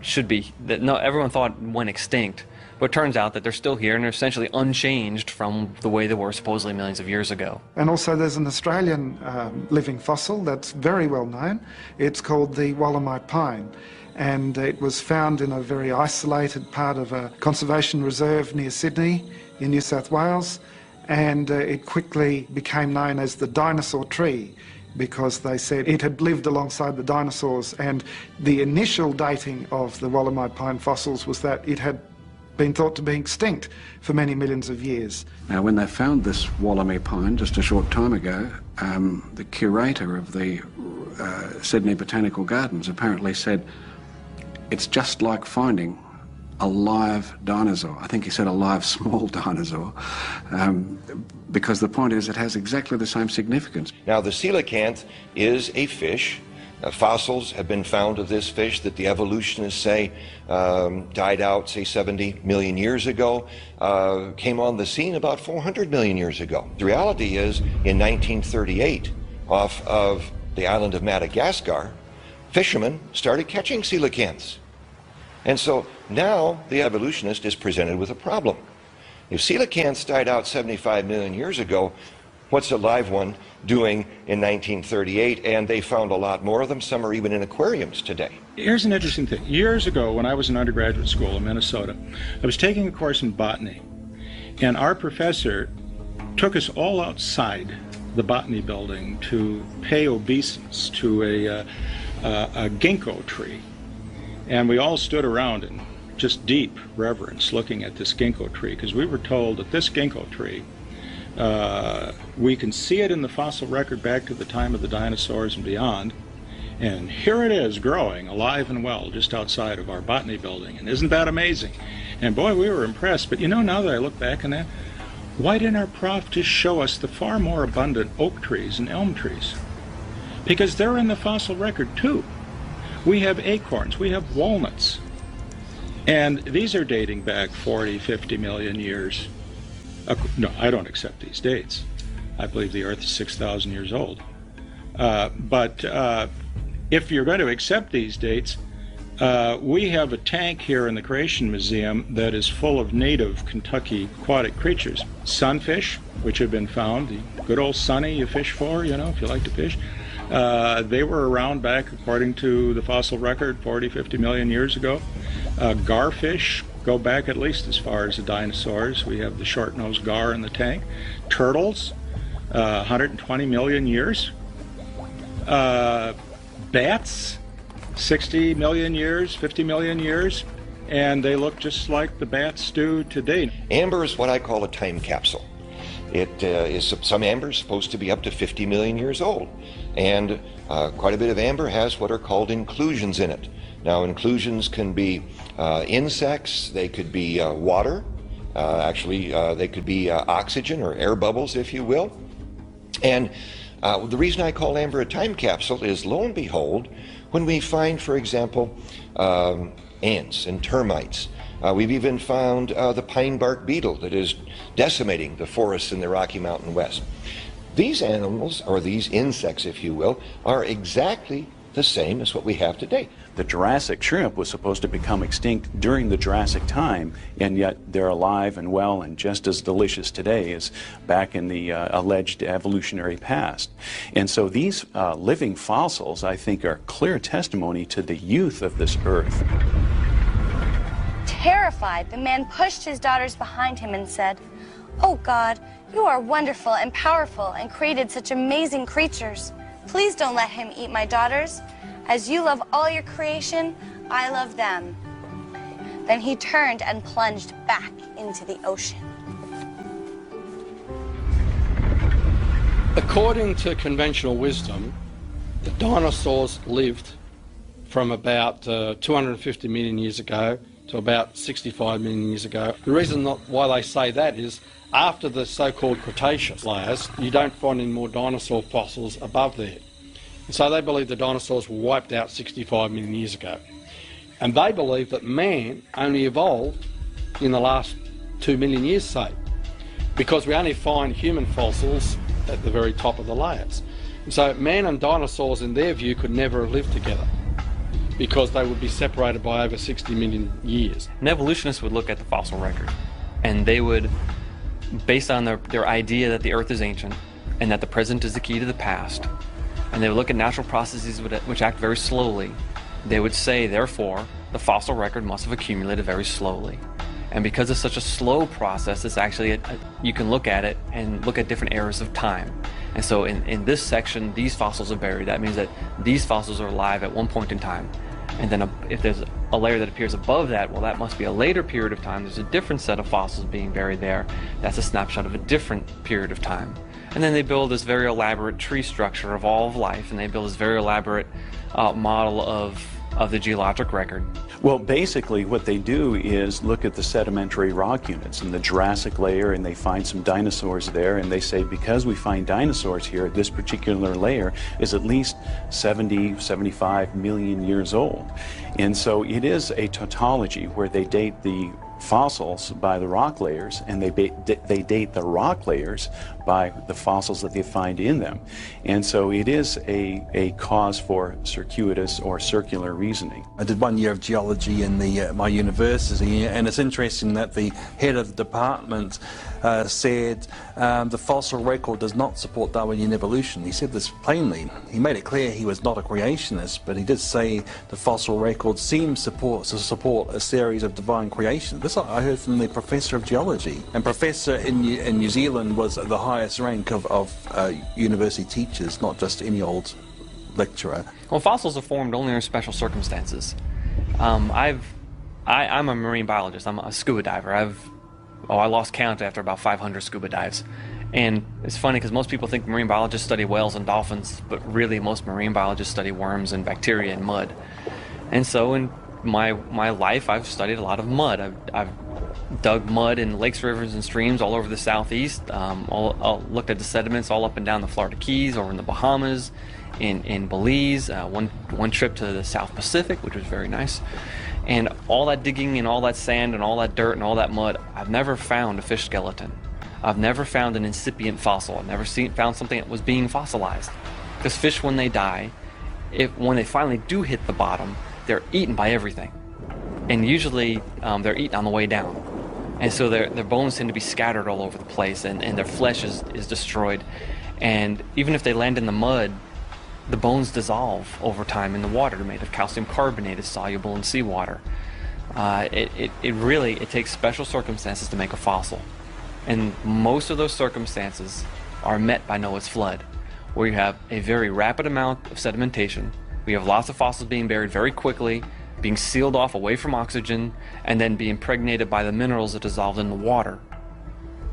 should be, everyone thought went extinct, But it turns out that they're still here and they're essentially unchanged from the way they were supposedly millions of years ago. And also there's an Australian living fossil that's very well known. It's called the Wollemi pine. And it was found in a very isolated part of a conservation reserve near Sydney in New South Wales. And it quickly became known as the dinosaur tree, because they said it had lived alongside the dinosaurs, and the initial dating of the Wollemi pine fossils was that it had been thought to be extinct for many millions of years. Now, when they found this Wollemi pine just a short time ago, the curator of the Sydney Botanical Gardens apparently said, it's just like finding a live dinosaur. I think he said a live small dinosaur, because the point is it has exactly the same significance. Now, the coelacanth is a fish. Fossils have been found of this fish that the evolutionists say died out, say, 70 million years ago, came on the scene about 400 million years ago. The reality is, in 1938, off of the island of Madagascar, fishermen started catching coelacanths. And so now the evolutionist is presented with a problem. If coelacanths died out 75 million years ago, what's a live one doing in 1938? And they found a lot more of them. Some are even in aquariums today. Here's an interesting thing. Years ago, when I was in undergraduate school in Minnesota, I was taking a course in botany, and our professor took us all outside the botany building to pay obeisance to a ginkgo tree. And we all stood around in just deep reverence looking at this ginkgo tree, because we were told that this ginkgo tree, we can see it in the fossil record back to the time of the dinosaurs and beyond, and here it is growing alive and well just outside of our botany building. And isn't that amazing? And boy, we were impressed. But you know, now that I look back on that, why didn't our prof just show us the far more abundant oak trees and elm trees? Because they're in the fossil record too. We have acorns, we have walnuts, and these are dating back 40, 50 million years. No, I don't accept these dates. I believe the Earth is 6,000 years old. But if you're going to accept these dates, we have a tank here in the Creation Museum that is full of native Kentucky aquatic creatures. Sunfish, which have been found, the good old sunny you fish for, you know, if you like to fish. They were around back, according to the fossil record, 40, 50 million years ago. Garfish go back at least as far as the dinosaurs. We have the short-nosed gar in the tank. Turtles, 120 million years. Bats, 60 million years, 50 million years, and they look just like the bats do today. Amber is what I call a time capsule. It is some amber is supposed to be up to 50 million years old, and quite a bit of amber has what are called inclusions in it. Now, inclusions can be insects, they could be water, they could be oxygen or air bubbles, if you will. And the reason I call amber a time capsule is, lo and behold, when we find, for example, ants and termites, we've even found the pine bark beetle that is decimating the forests in the Rocky Mountain West. These animals, or these insects, if you will, are exactly the same as what we have today. The Jurassic shrimp was supposed to become extinct during the Jurassic time, and yet they're alive and well and just as delicious today as back in the alleged evolutionary past. And so these living fossils, I think, are clear testimony to the youth of this Earth. Terrified, the man pushed his daughters behind him and said, "Oh God, you are wonderful and powerful and created such amazing creatures. Please don't let him eat my daughters. As you love all your creation, I love them." Then he turned and plunged back into the ocean. According to conventional wisdom, the dinosaurs lived from about 250 million years ago to about 65 million years ago. The reason why they say that is after the so-called Cretaceous layers, you don't find any more dinosaur fossils above there. And so they believe the dinosaurs were wiped out 65 million years ago. And they believe that man only evolved in the last 2 million years, say, because we only find human fossils at the very top of the layers. And so man and dinosaurs, in their view, could never have lived together. because they would be separated by over 60 million years. An evolutionist would look at the fossil record, and they would, based on their idea that the Earth is ancient and that the present is the key to the past, and they would look at natural processes which act very slowly, they would say, therefore, the fossil record must have accumulated very slowly. And because it's such a slow process, it's actually, you can look at it and look at different eras of time. And so in this section, these fossils are buried. That means that these fossils are alive at one point in time. And then if there's a layer that appears above that, well, that must be a later period of time. There's a different set of fossils being buried there. That's a snapshot of a different period of time. And then they build this very elaborate tree structure of all of life, and they build this very elaborate model of the geologic record. Well, basically what they do is look at the sedimentary rock units in the Jurassic layer, and they find some dinosaurs there, and they say because we find dinosaurs here, this particular layer is at least 70, 75 million years old. And so it is a tautology where they date the fossils by the rock layers, and they date the rock layers by the fossils that they find in them. And so it is a cause for circuitous or circular reasoning. I did 1 year of geology in my university, and it's interesting that the head of the department said the fossil record does not support Darwinian evolution. He said this plainly. He made it clear he was not a creationist, but he did say the fossil record seems to support a series of divine creations. This I heard from the professor of geology, and professor in New Zealand was the highest rank of university teachers, not just any old lecturer. Well, fossils are formed only under special circumstances. I'm a marine biologist. I'm a scuba diver. I lost count after about 500 scuba dives. And it's funny because most people think marine biologists study whales and dolphins, but really most marine biologists study worms and bacteria and mud. And so in my life, I've studied a lot of mud. I've dug mud in lakes, rivers, and streams all over the southeast. Looked at the sediments all up and down the Florida Keys, over in the Bahamas, in Belize. One trip to the South Pacific, which was very nice. And all that digging and all that sand and all that dirt and all that mud, I've never found a fish skeleton. I've never found an incipient fossil. I've never found something that was being fossilized. Because fish, when they die, when they finally do hit the bottom, they're eaten by everything. And usually they're eaten on the way down. And so their bones tend to be scattered all over the place, and their flesh is destroyed. And even if they land in the mud, the bones dissolve over time in the water. Made of calcium carbonate, is soluble in seawater. It takes special circumstances to make a fossil. And most of those circumstances are met by Noah's flood, where you have a very rapid amount of sedimentation. We have lots of fossils being buried very quickly, being sealed off away from oxygen, and then being impregnated by the minerals that dissolved in the water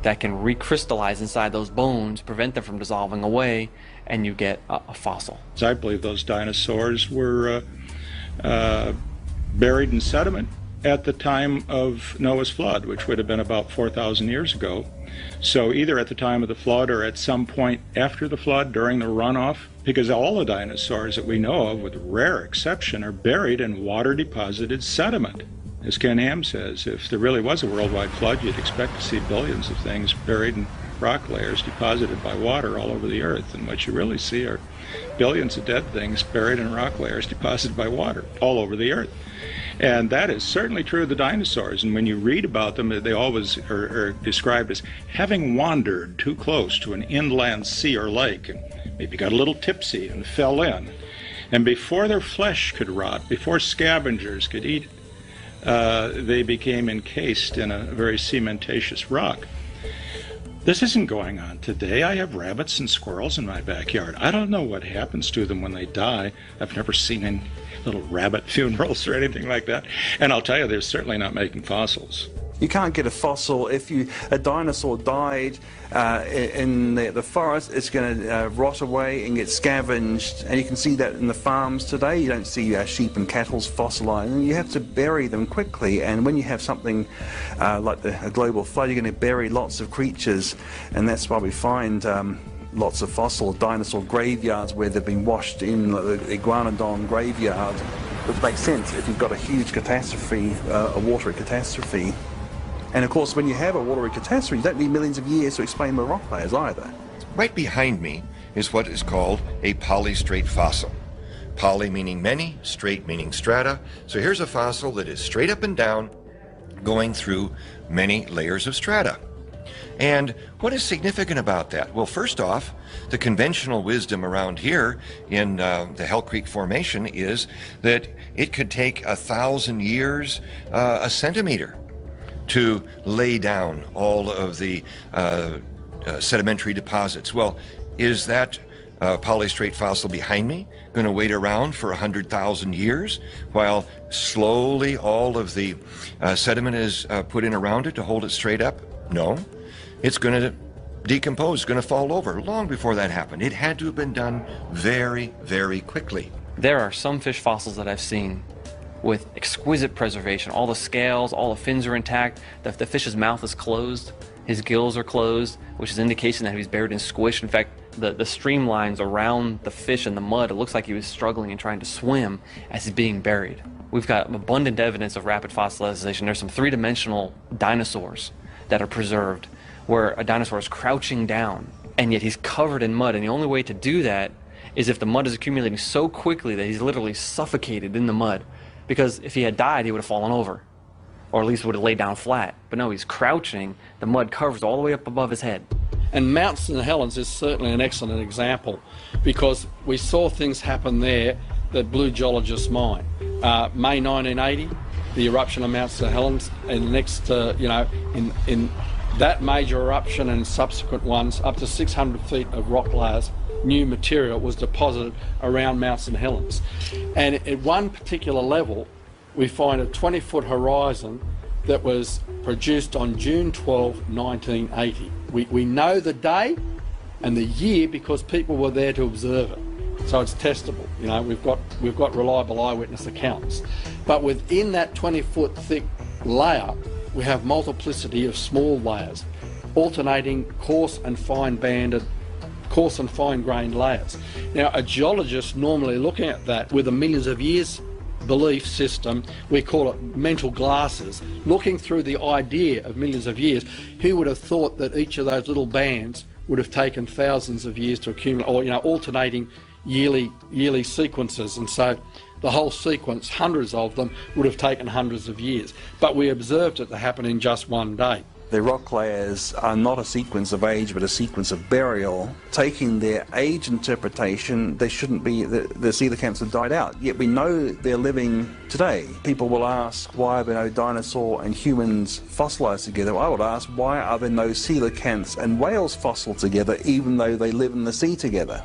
that can recrystallize inside those bones, prevent them from dissolving away, and you get a fossil. I believe those dinosaurs were buried in sediment at the time of Noah's flood, which would have been about 4,000 years ago. So either at the time of the flood or at some point after the flood, during the runoff, because all the dinosaurs that we know of, with rare exception, are buried in water-deposited sediment. As Ken Ham says, if there really was a worldwide flood, you'd expect to see billions of things buried in rock layers deposited by water all over the earth. And what you really see are billions of dead things buried in rock layers deposited by water all over the earth. And that is certainly true of the dinosaurs. And when you read about them, they always are described as having wandered too close to an inland sea or lake, and maybe got a little tipsy and fell in. And before their flesh could rot, before scavengers could eat it, they became encased in a very cementatious rock. This isn't going on today. I have rabbits and squirrels in my backyard. I don't know what happens to them when they die. I've never seen any little rabbit funerals or anything like that. And I'll tell you, they're certainly not making fossils. You can't get a fossil if a dinosaur died in the forest. It's going to rot away and get scavenged, and you can see that in the farms today. You don't see sheep and cattle fossilized, and you have to bury them quickly. And when you have something like a global flood, you're going to bury lots of creatures, and that's why we find lots of fossil dinosaur graveyards where they've been washed in, like the Iguanodon graveyard, which makes sense if you've got a huge catastrophe, a watery catastrophe. And of course, when you have a watery catastrophe, you don't need millions of years to explain the rock layers either. Right behind me is what is called a polystrate fossil. Poly meaning many, straight meaning strata. So here's a fossil that is straight up and down, going through many layers of strata. And what is significant about that? Well, first off, the conventional wisdom around here in the Hell Creek Formation is that it could take 1,000 years, a centimeter, to lay down all of the sedimentary deposits. Well, is that polystrate fossil behind me going to wait around for 100,000 years while slowly all of the sediment is put in around it to hold it straight up? No. It's going to decompose, it's going to fall over long before that happened. It had to have been done very, very quickly. There are some fish fossils that I've seen with exquisite preservation. All the scales, all the fins are intact. The fish's mouth is closed. His gills are closed, which is indication that he was buried in squish. In fact, the streamlines around the fish in the mud, it looks like he was struggling and trying to swim as he's being buried. We've got abundant evidence of rapid fossilization. There's some three-dimensional dinosaurs that are preserved where a dinosaur is crouching down and yet he's covered in mud, and the only way to do that is if the mud is accumulating so quickly that he's literally suffocated in the mud, because if he had died he would have fallen over, or at least would have laid down flat. But no, he's crouching, the mud covers all the way up above his head. And Mount St Helens is certainly an excellent example, because we saw things happen there that blew geologists' mind. May 1980, the eruption of Mount St Helens, and the next, in that major eruption and subsequent ones, up to 600 feet of rock layers, new material was deposited around Mount St Helens. And at one particular level, we find a 20-foot horizon that was produced on June 12, 1980. We know the day and the year because people were there to observe it. So it's testable. You know, we've got reliable eyewitness accounts. But within that 20-foot thick layer, we have multiplicity of small layers, alternating coarse and fine-grained layers. Now, a geologist normally looking at that with a millions of years belief system, we call it mental glasses, looking through the idea of millions of years, who would have thought that each of those little bands would have taken thousands of years to accumulate, or alternating yearly sequences, and so the whole sequence, hundreds of them, would have taken hundreds of years. But we observed it to happen in just one day. The rock layers are not a sequence of age, but a sequence of burial. Taking their age interpretation, they shouldn't be, the coelacanths have died out. Yet we know they're living today. People will ask, why are there no dinosaur and humans fossilized together? I would ask, why are there no coelacanths and whales fossil together, even though they live in the sea together?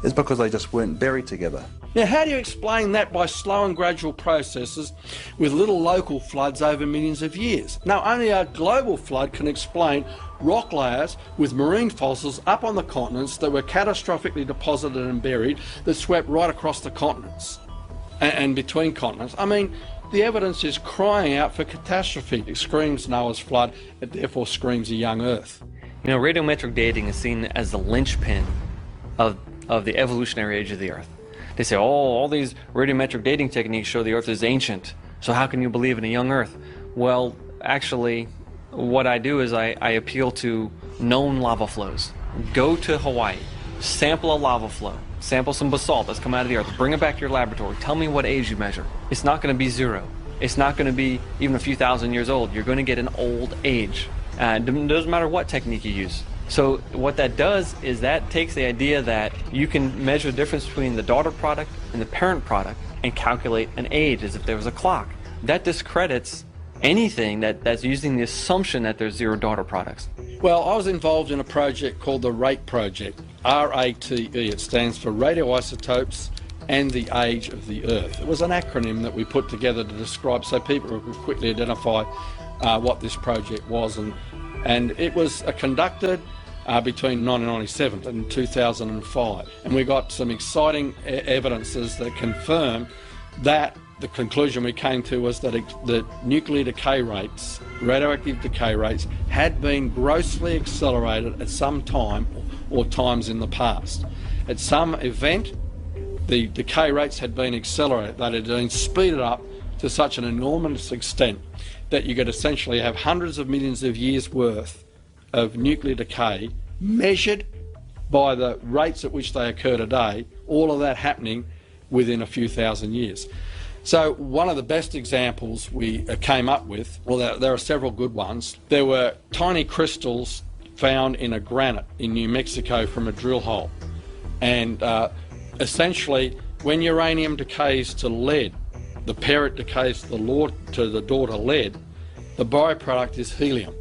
It's because they just weren't buried together. Now, how do you explain that by slow and gradual processes with little local floods over millions of years? Now, only a global flood can explain rock layers with marine fossils up on the continents that were catastrophically deposited and buried that swept right across the continents and between continents. I mean, the evidence is crying out for catastrophe. It screams Noah's flood, it therefore screams a young Earth. You know, radiometric dating is seen as the linchpin of the evolutionary age of the Earth. They say, oh, all these radiometric dating techniques show the Earth is ancient, so how can you believe in a young Earth? Well, actually, what I do is I appeal to known lava flows. Go to Hawaii, sample a lava flow, sample some basalt that's come out of the Earth, bring it back to your laboratory, tell me what age you measure. It's not going to be zero. It's not going to be even a few thousand years old. You're going to get an old age. It doesn't matter what technique you use. So what that does is that takes the idea that you can measure the difference between the daughter product and the parent product and calculate an age as if there was a clock. That discredits anything that's using the assumption that there's zero daughter products. Well, I was involved in a project called the RATE project, RATE. It stands for Radioisotopes and the Age of the Earth. It was an acronym that we put together to describe so people could quickly identify what this project was, and it was conducted between 1997 and 2005, and we got some exciting evidences that confirm that the conclusion we came to was that the nuclear decay rates, radioactive decay rates, had been grossly accelerated at some time or times in the past. At some event, the decay rates had been accelerated, that had been speeded up to such an enormous extent that you could essentially have hundreds of millions of years worth of nuclear decay measured by the rates at which they occur today, all of that happening within a few thousand years. So one of the best examples we came up with, well, there are several good ones. There were tiny crystals found in a granite in New Mexico from a drill hole. And essentially, when uranium decays to lead, the parent decays to the daughter lead, the byproduct is helium.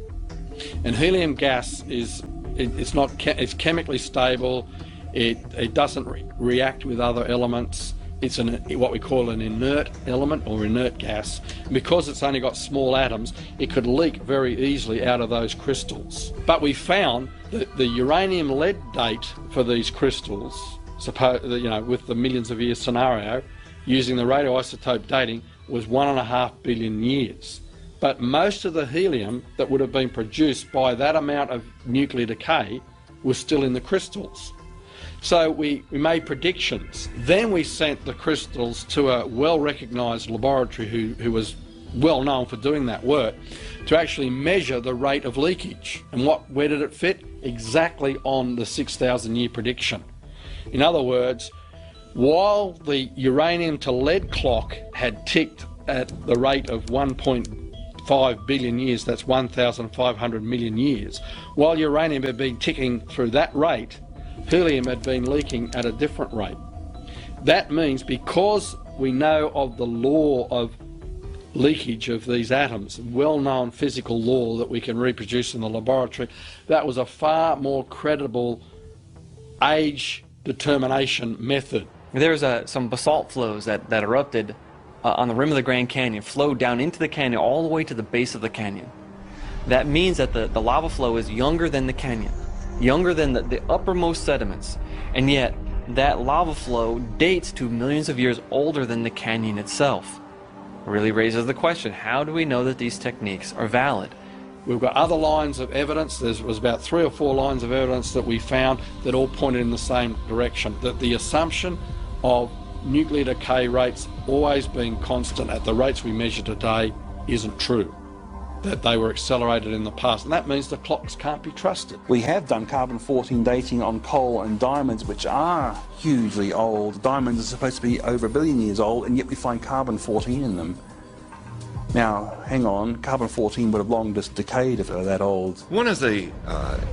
And helium gas is it's chemically stable. It doesn't react with other elements. It's what we call an inert element or inert gas. And because it's only got small atoms, it could leak very easily out of those crystals. But we found that the uranium lead date for these crystals, with the millions of years scenario, using the radioisotope dating, was 1.5 billion years. But most of the helium that would have been produced by that amount of nuclear decay was still in the crystals. So we made predictions. Then we sent the crystals to a well-recognised laboratory who was well known for doing that work to actually measure the rate of leakage. And where did it fit? Exactly on the 6,000 year prediction. In other words, while the uranium to lead clock had ticked at the rate of 1.5 billion years, that's 1,500 million years, while uranium had been ticking through that rate, helium had been leaking at a different rate. That means because we know of the law of leakage of these atoms, well-known physical law that we can reproduce in the laboratory, that was a far more credible age determination method. There's some basalt flows that erupted on the rim of the Grand Canyon, flowed down into the canyon all the way to the base of the canyon. That means that the lava flow is younger than the canyon, younger than the uppermost sediments, and yet that lava flow dates to millions of years older than the canyon itself. It really raises the question, how do we know that these techniques are valid? We've got other lines of evidence. There was about 3 or 4 lines of evidence that we found that all pointed in the same direction, that the assumption of nuclear decay rates always being constant at the rates we measure today isn't true, that they were accelerated in the past, and that means the clocks can't be trusted. We have done carbon-14 dating on coal and diamonds, which are hugely old. Diamonds are supposed to be over 1 billion years old, and yet we find carbon-14 in them. Now, hang on, carbon-14 would have long just decayed if it were that old. One of the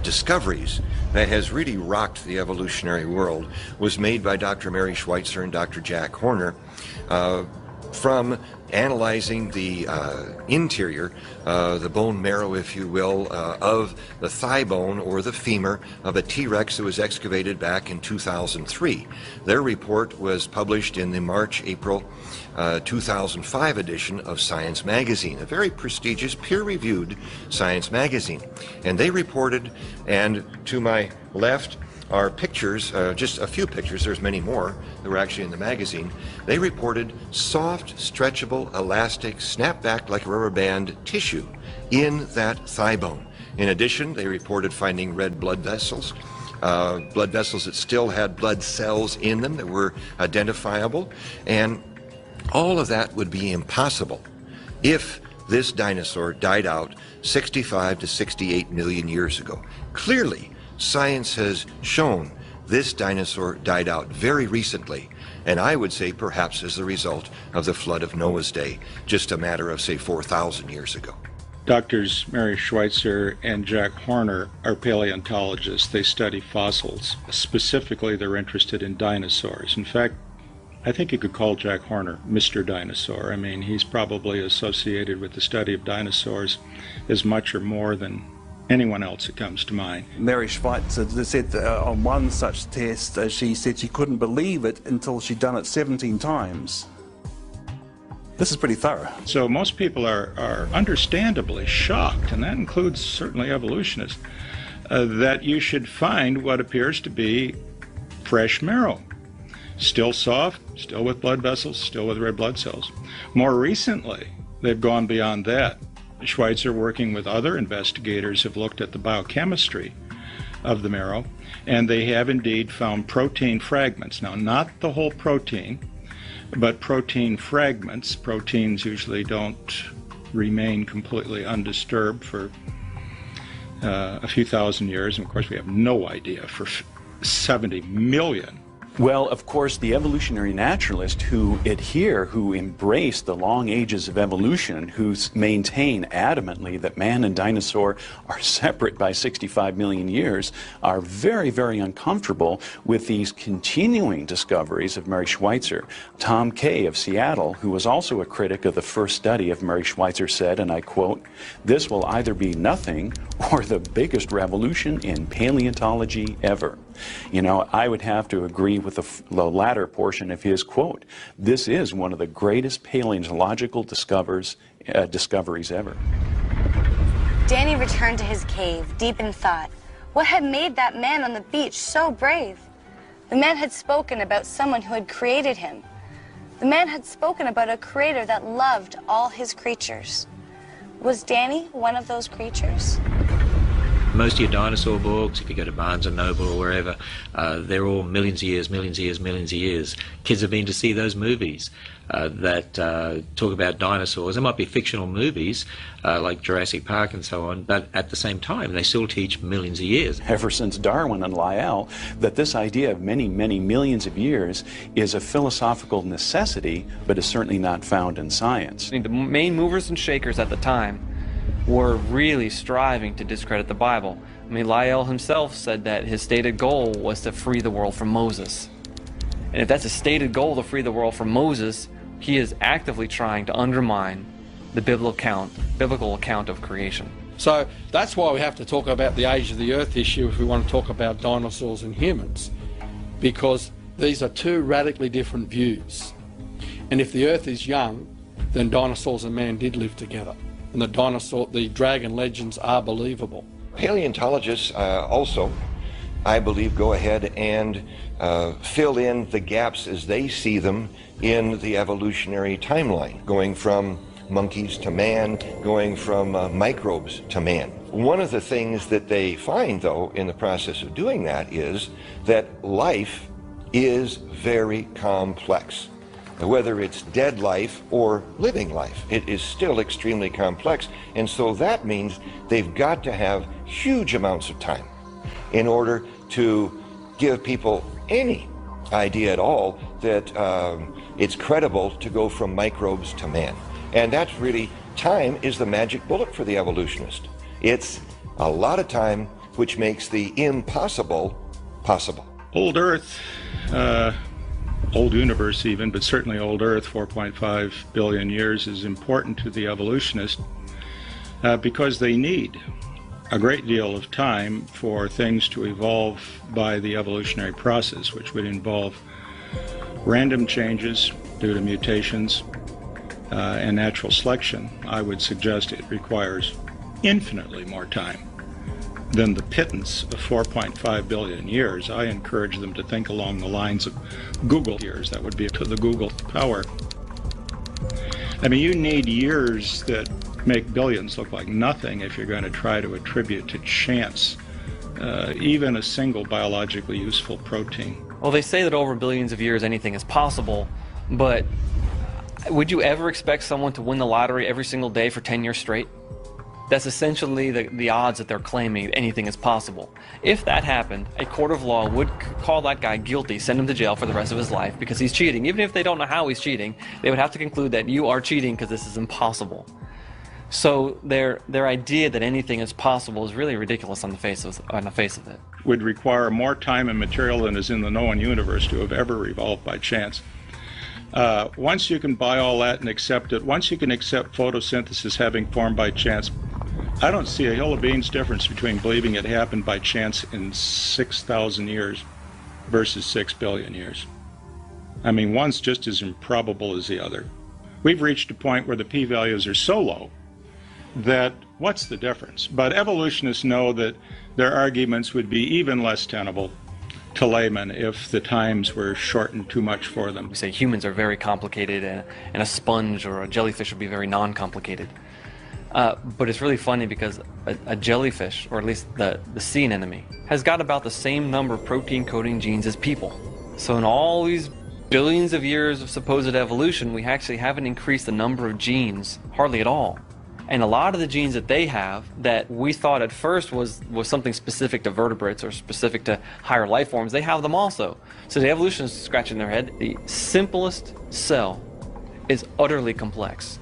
discoveries that has really rocked the evolutionary world was made by Dr. Mary Schweitzer and Dr. Jack Horner from analyzing the interior, the bone marrow, if you will, of the thigh bone or the femur of a T-Rex that was excavated back in 2003. Their report was published in the March-April 2005 edition of Science Magazine, a very prestigious, peer-reviewed science magazine. And they reported, and to my left are pictures, just a few pictures, there's many more that were actually in the magazine. They reported soft, stretchable, elastic, snap back like a rubber band tissue in that thigh bone. In addition, they reported finding red blood vessels that still had blood cells in them that were identifiable, and all of that would be impossible if this dinosaur died out 65 to 68 million years ago. Clearly, science has shown this dinosaur died out very recently, and I would say perhaps as a result of the flood of Noah's day, just a matter of, say, 4,000 years ago. Doctors Mary Schweitzer and Jack Horner are paleontologists. They study fossils. Specifically, they're interested in dinosaurs. In fact, I think you could call Jack Horner Mr. Dinosaur. I mean, he's probably associated with the study of dinosaurs as much or more than anyone else that comes to mind. Mary Schweitzer said that on one such test, she said she couldn't believe it until she'd done it 17 times. This is pretty thorough. So most people are understandably shocked, and that includes certainly evolutionists, that you should find what appears to be fresh marrow. Still soft, still with blood vessels, still with red blood cells. More recently, they've gone beyond that. Schweitzer, working with other investigators, have looked at the biochemistry of the marrow, and they have indeed found protein fragments. Now, not the whole protein, but protein fragments. Proteins usually don't remain completely undisturbed for a few thousand years, and of course we have no idea for 70 million Well, of course, the evolutionary naturalists who embrace the long ages of evolution, who maintain adamantly that man and dinosaur are separate by 65 million years, are very, very uncomfortable with these continuing discoveries of Mary Schweitzer. Tom Kay of Seattle, who was also a critic of the first study of Mary Schweitzer, said, and I quote, "This will either be nothing or the biggest revolution in paleontology ever." You know, I would have to agree with the latter portion of his quote. This is one of the greatest paleontological discoveries ever. Danny returned to his cave, deep in thought. What had made that man on the beach so brave? The man had spoken about someone who had created him. The man had spoken about a creator that loved all his creatures. Was Danny one of those creatures? Most of your dinosaur books, if you go to Barnes & Noble or wherever, they're all millions of years, millions of years, millions of years. Kids have been to see those movies that talk about dinosaurs. They might be fictional movies like Jurassic Park and so on, but at the same time they still teach millions of years. Ever since Darwin and Lyell, that this idea of many, many millions of years is a philosophical necessity, but is certainly not found in science. The main movers and shakers at the time were really striving to discredit the Bible. I mean, Lyell himself said that his stated goal was to free the world from Moses. And if that's a stated goal, to free the world from Moses, he is actively trying to undermine the biblical account of creation. So that's why we have to talk about the age of the earth issue if we want to talk about dinosaurs and humans, because these are two radically different views. And if the earth is young, then dinosaurs and man did live together. And the dragon legends are believable. Paleontologists also, I believe, go ahead and fill in the gaps as they see them in the evolutionary timeline, going from monkeys to man, going from microbes to man. One of the things that they find, though, in the process of doing that is that life is very complex. Whether it's dead life or living life, it is still extremely complex. And so that means they've got to have huge amounts of time in order to give people any idea at all that it's credible to go from microbes to man. And that's really, time is the magic bullet for the evolutionist. It's a lot of time which makes the impossible possible. Old Earth, old universe even, but certainly old Earth, 4.5 billion years, is important to the evolutionist because they need a great deal of time for things to evolve by the evolutionary process, which would involve random changes due to mutations and natural selection. I would suggest it requires infinitely more time than the pittance of 4.5 billion years. I encourage them to think along the lines of Google years. That would be to the Google power. I mean, you need years that make billions look like nothing if you're going to try to attribute to chance even a single biologically useful protein. Well, they say that over billions of years anything is possible, but would you ever expect someone to win the lottery every single day for 10 years straight? That's essentially the odds that they're claiming anything is possible. If that happened, a court of law would call that guy guilty, send him to jail for the rest of his life because he's cheating. Even if they don't know how he's cheating, they would have to conclude that you are cheating because this is impossible. So their idea that anything is possible is really ridiculous on the face of it. Would require more time and material than is in the known universe to have ever evolved by chance. Once you can buy all that and accept it, once you can accept photosynthesis having formed by chance, I don't see a hill of beans difference between believing it happened by chance in 6,000 years versus 6 billion years. I mean, one's just as improbable as the other. We've reached a point where the p-values are so low that what's the difference? But evolutionists know that their arguments would be even less tenable to laymen if the times were shortened too much for them. We say humans are very complicated and a sponge or a jellyfish would be very non-complicated. But it's really funny because a jellyfish, or at least the sea anemone, has got about the same number of protein coding genes as people. So in all these billions of years of supposed evolution, we actually haven't increased the number of genes hardly at all. And a lot of the genes that they have that we thought at first was something specific to vertebrates or specific to higher life forms, they have them also. So the evolutionists scratching their head, the simplest cell is utterly complex.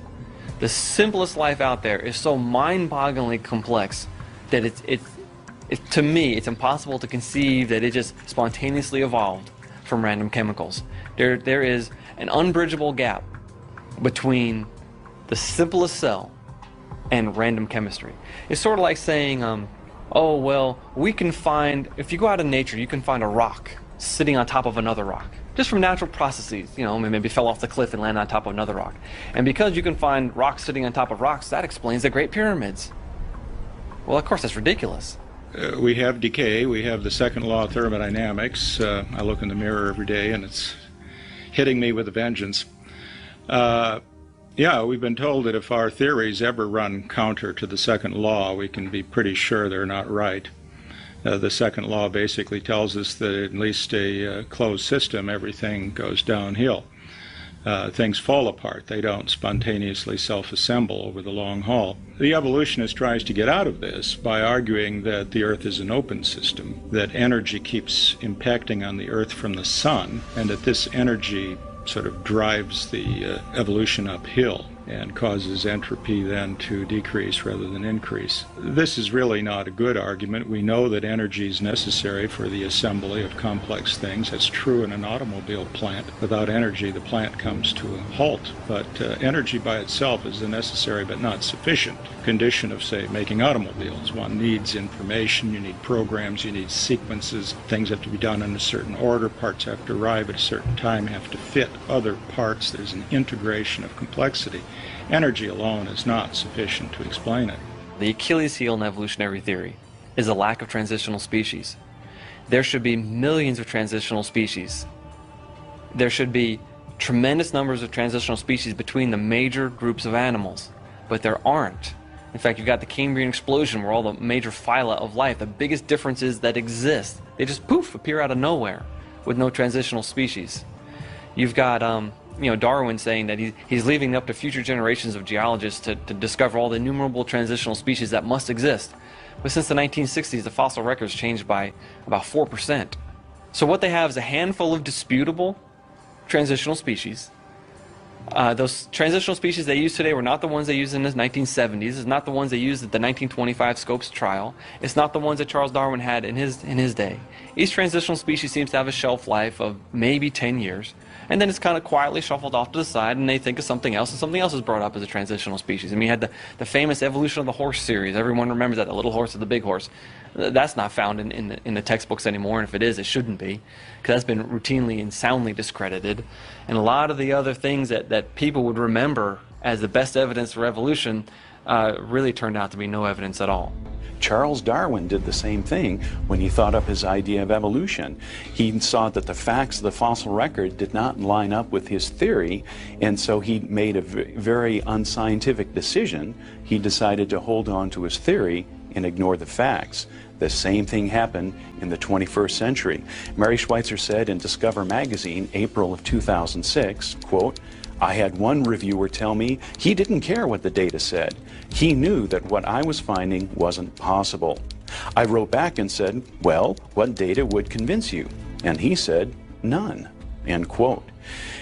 The simplest life out there is so mind-bogglingly complex that to me, it's impossible to conceive that it just spontaneously evolved from random chemicals. There is an unbridgeable gap between the simplest cell and random chemistry. It's sort of like saying, oh, well, we can find, if you go out in nature, you can find a rock sitting on top of another rock. Just from natural processes, you know, maybe fell off the cliff and landed on top of another rock. And because you can find rocks sitting on top of rocks, that explains the Great Pyramids. Well, of course, that's ridiculous. We have decay. We have the second law of thermodynamics. I look in the mirror every day and it's hitting me with a vengeance. Yeah, we've been told that if our theories ever run counter to the second law, we can be pretty sure they're not right. The second law basically tells us that at least a closed system, everything goes downhill. Things fall apart. They don't spontaneously self-assemble over the long haul. The evolutionist tries to get out of this by arguing that the Earth is an open system, that energy keeps impacting on the Earth from the sun, and that this energy sort of drives the evolution uphill and causes entropy then to decrease rather than increase. This is really not a good argument. We know that energy is necessary for the assembly of complex things. That's true in an automobile plant. Without energy, the plant comes to a halt. But energy by itself is a necessary but not sufficient condition of, say, making automobiles. One needs information, you need programs, you need sequences. Things have to be done in a certain order. Parts have to arrive at a certain time, have to fit other parts. There's an integration of complexity. Energy alone is not sufficient to explain it. The Achilles heel in evolutionary theory is a lack of transitional species. There should be millions of transitional species. There should be tremendous numbers of transitional species between the major groups of animals, but there aren't. In fact, you've got the Cambrian explosion where all the major phyla of life, the biggest differences that exist, they just poof, appear out of nowhere with no transitional species. You've got Darwin saying that he's leaving it up to future generations of geologists to discover all the innumerable transitional species that must exist. But since the 1960s, the fossil record's changed by about 4%. So what they have is a handful of disputable transitional species. Those transitional species they use today were not the ones they used in the 1970s. It's not the ones they used at the 1925 Scopes trial. It's not the ones that Charles Darwin had in his day. Each transitional species seems to have a shelf life of maybe 10 years. And then it's kind of quietly shuffled off to the side, and they think of something else, and something else is brought up as a transitional species. I mean, you had the famous Evolution of the Horse series. Everyone remembers that, the little horse or the big horse. That's not found in the textbooks anymore, and if it is, it shouldn't be, because that's been routinely and soundly discredited. And a lot of the other things that people would remember as the best evidence for evolution really turned out to be no evidence at all. Charles Darwin did the same thing when he thought up his idea of evolution. He saw that the facts of the fossil record did not line up with his theory, and so he made a very unscientific decision. He decided to hold on to his theory and ignore the facts. The same thing happened in the 21st century. Mary Schweitzer said in Discover magazine, April of 2006, quote, "I had one reviewer tell me he didn't care what the data said. He knew that what I was finding wasn't possible. I wrote back and said, well, what data would convince you? And he said, none," end quote.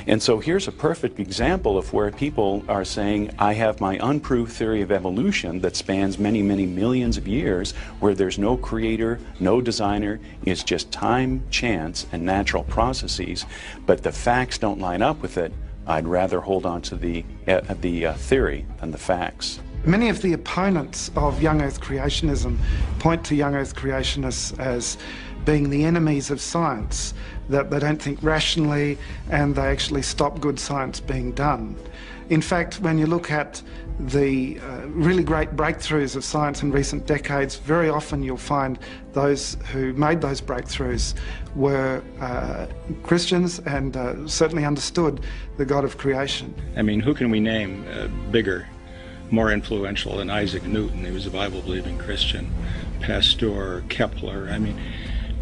And so here's a perfect example of where people are saying, I have my unproved theory of evolution that spans many, many millions of years, where there's no creator, no designer, it's just time, chance, and natural processes, but the facts don't line up with it. I'd rather hold on to the theory than the facts. Many of the opponents of young Earth creationism point to young Earth creationists as being the enemies of science, that they don't think rationally and they actually stop good science being done. In fact, when you look at the really great breakthroughs of science in recent decades, very often you'll find those who made those breakthroughs were Christians and certainly understood the God of creation. I mean, who can we name bigger, more influential than Isaac Newton? He was a Bible-believing Christian. Pasteur, Kepler. I mean,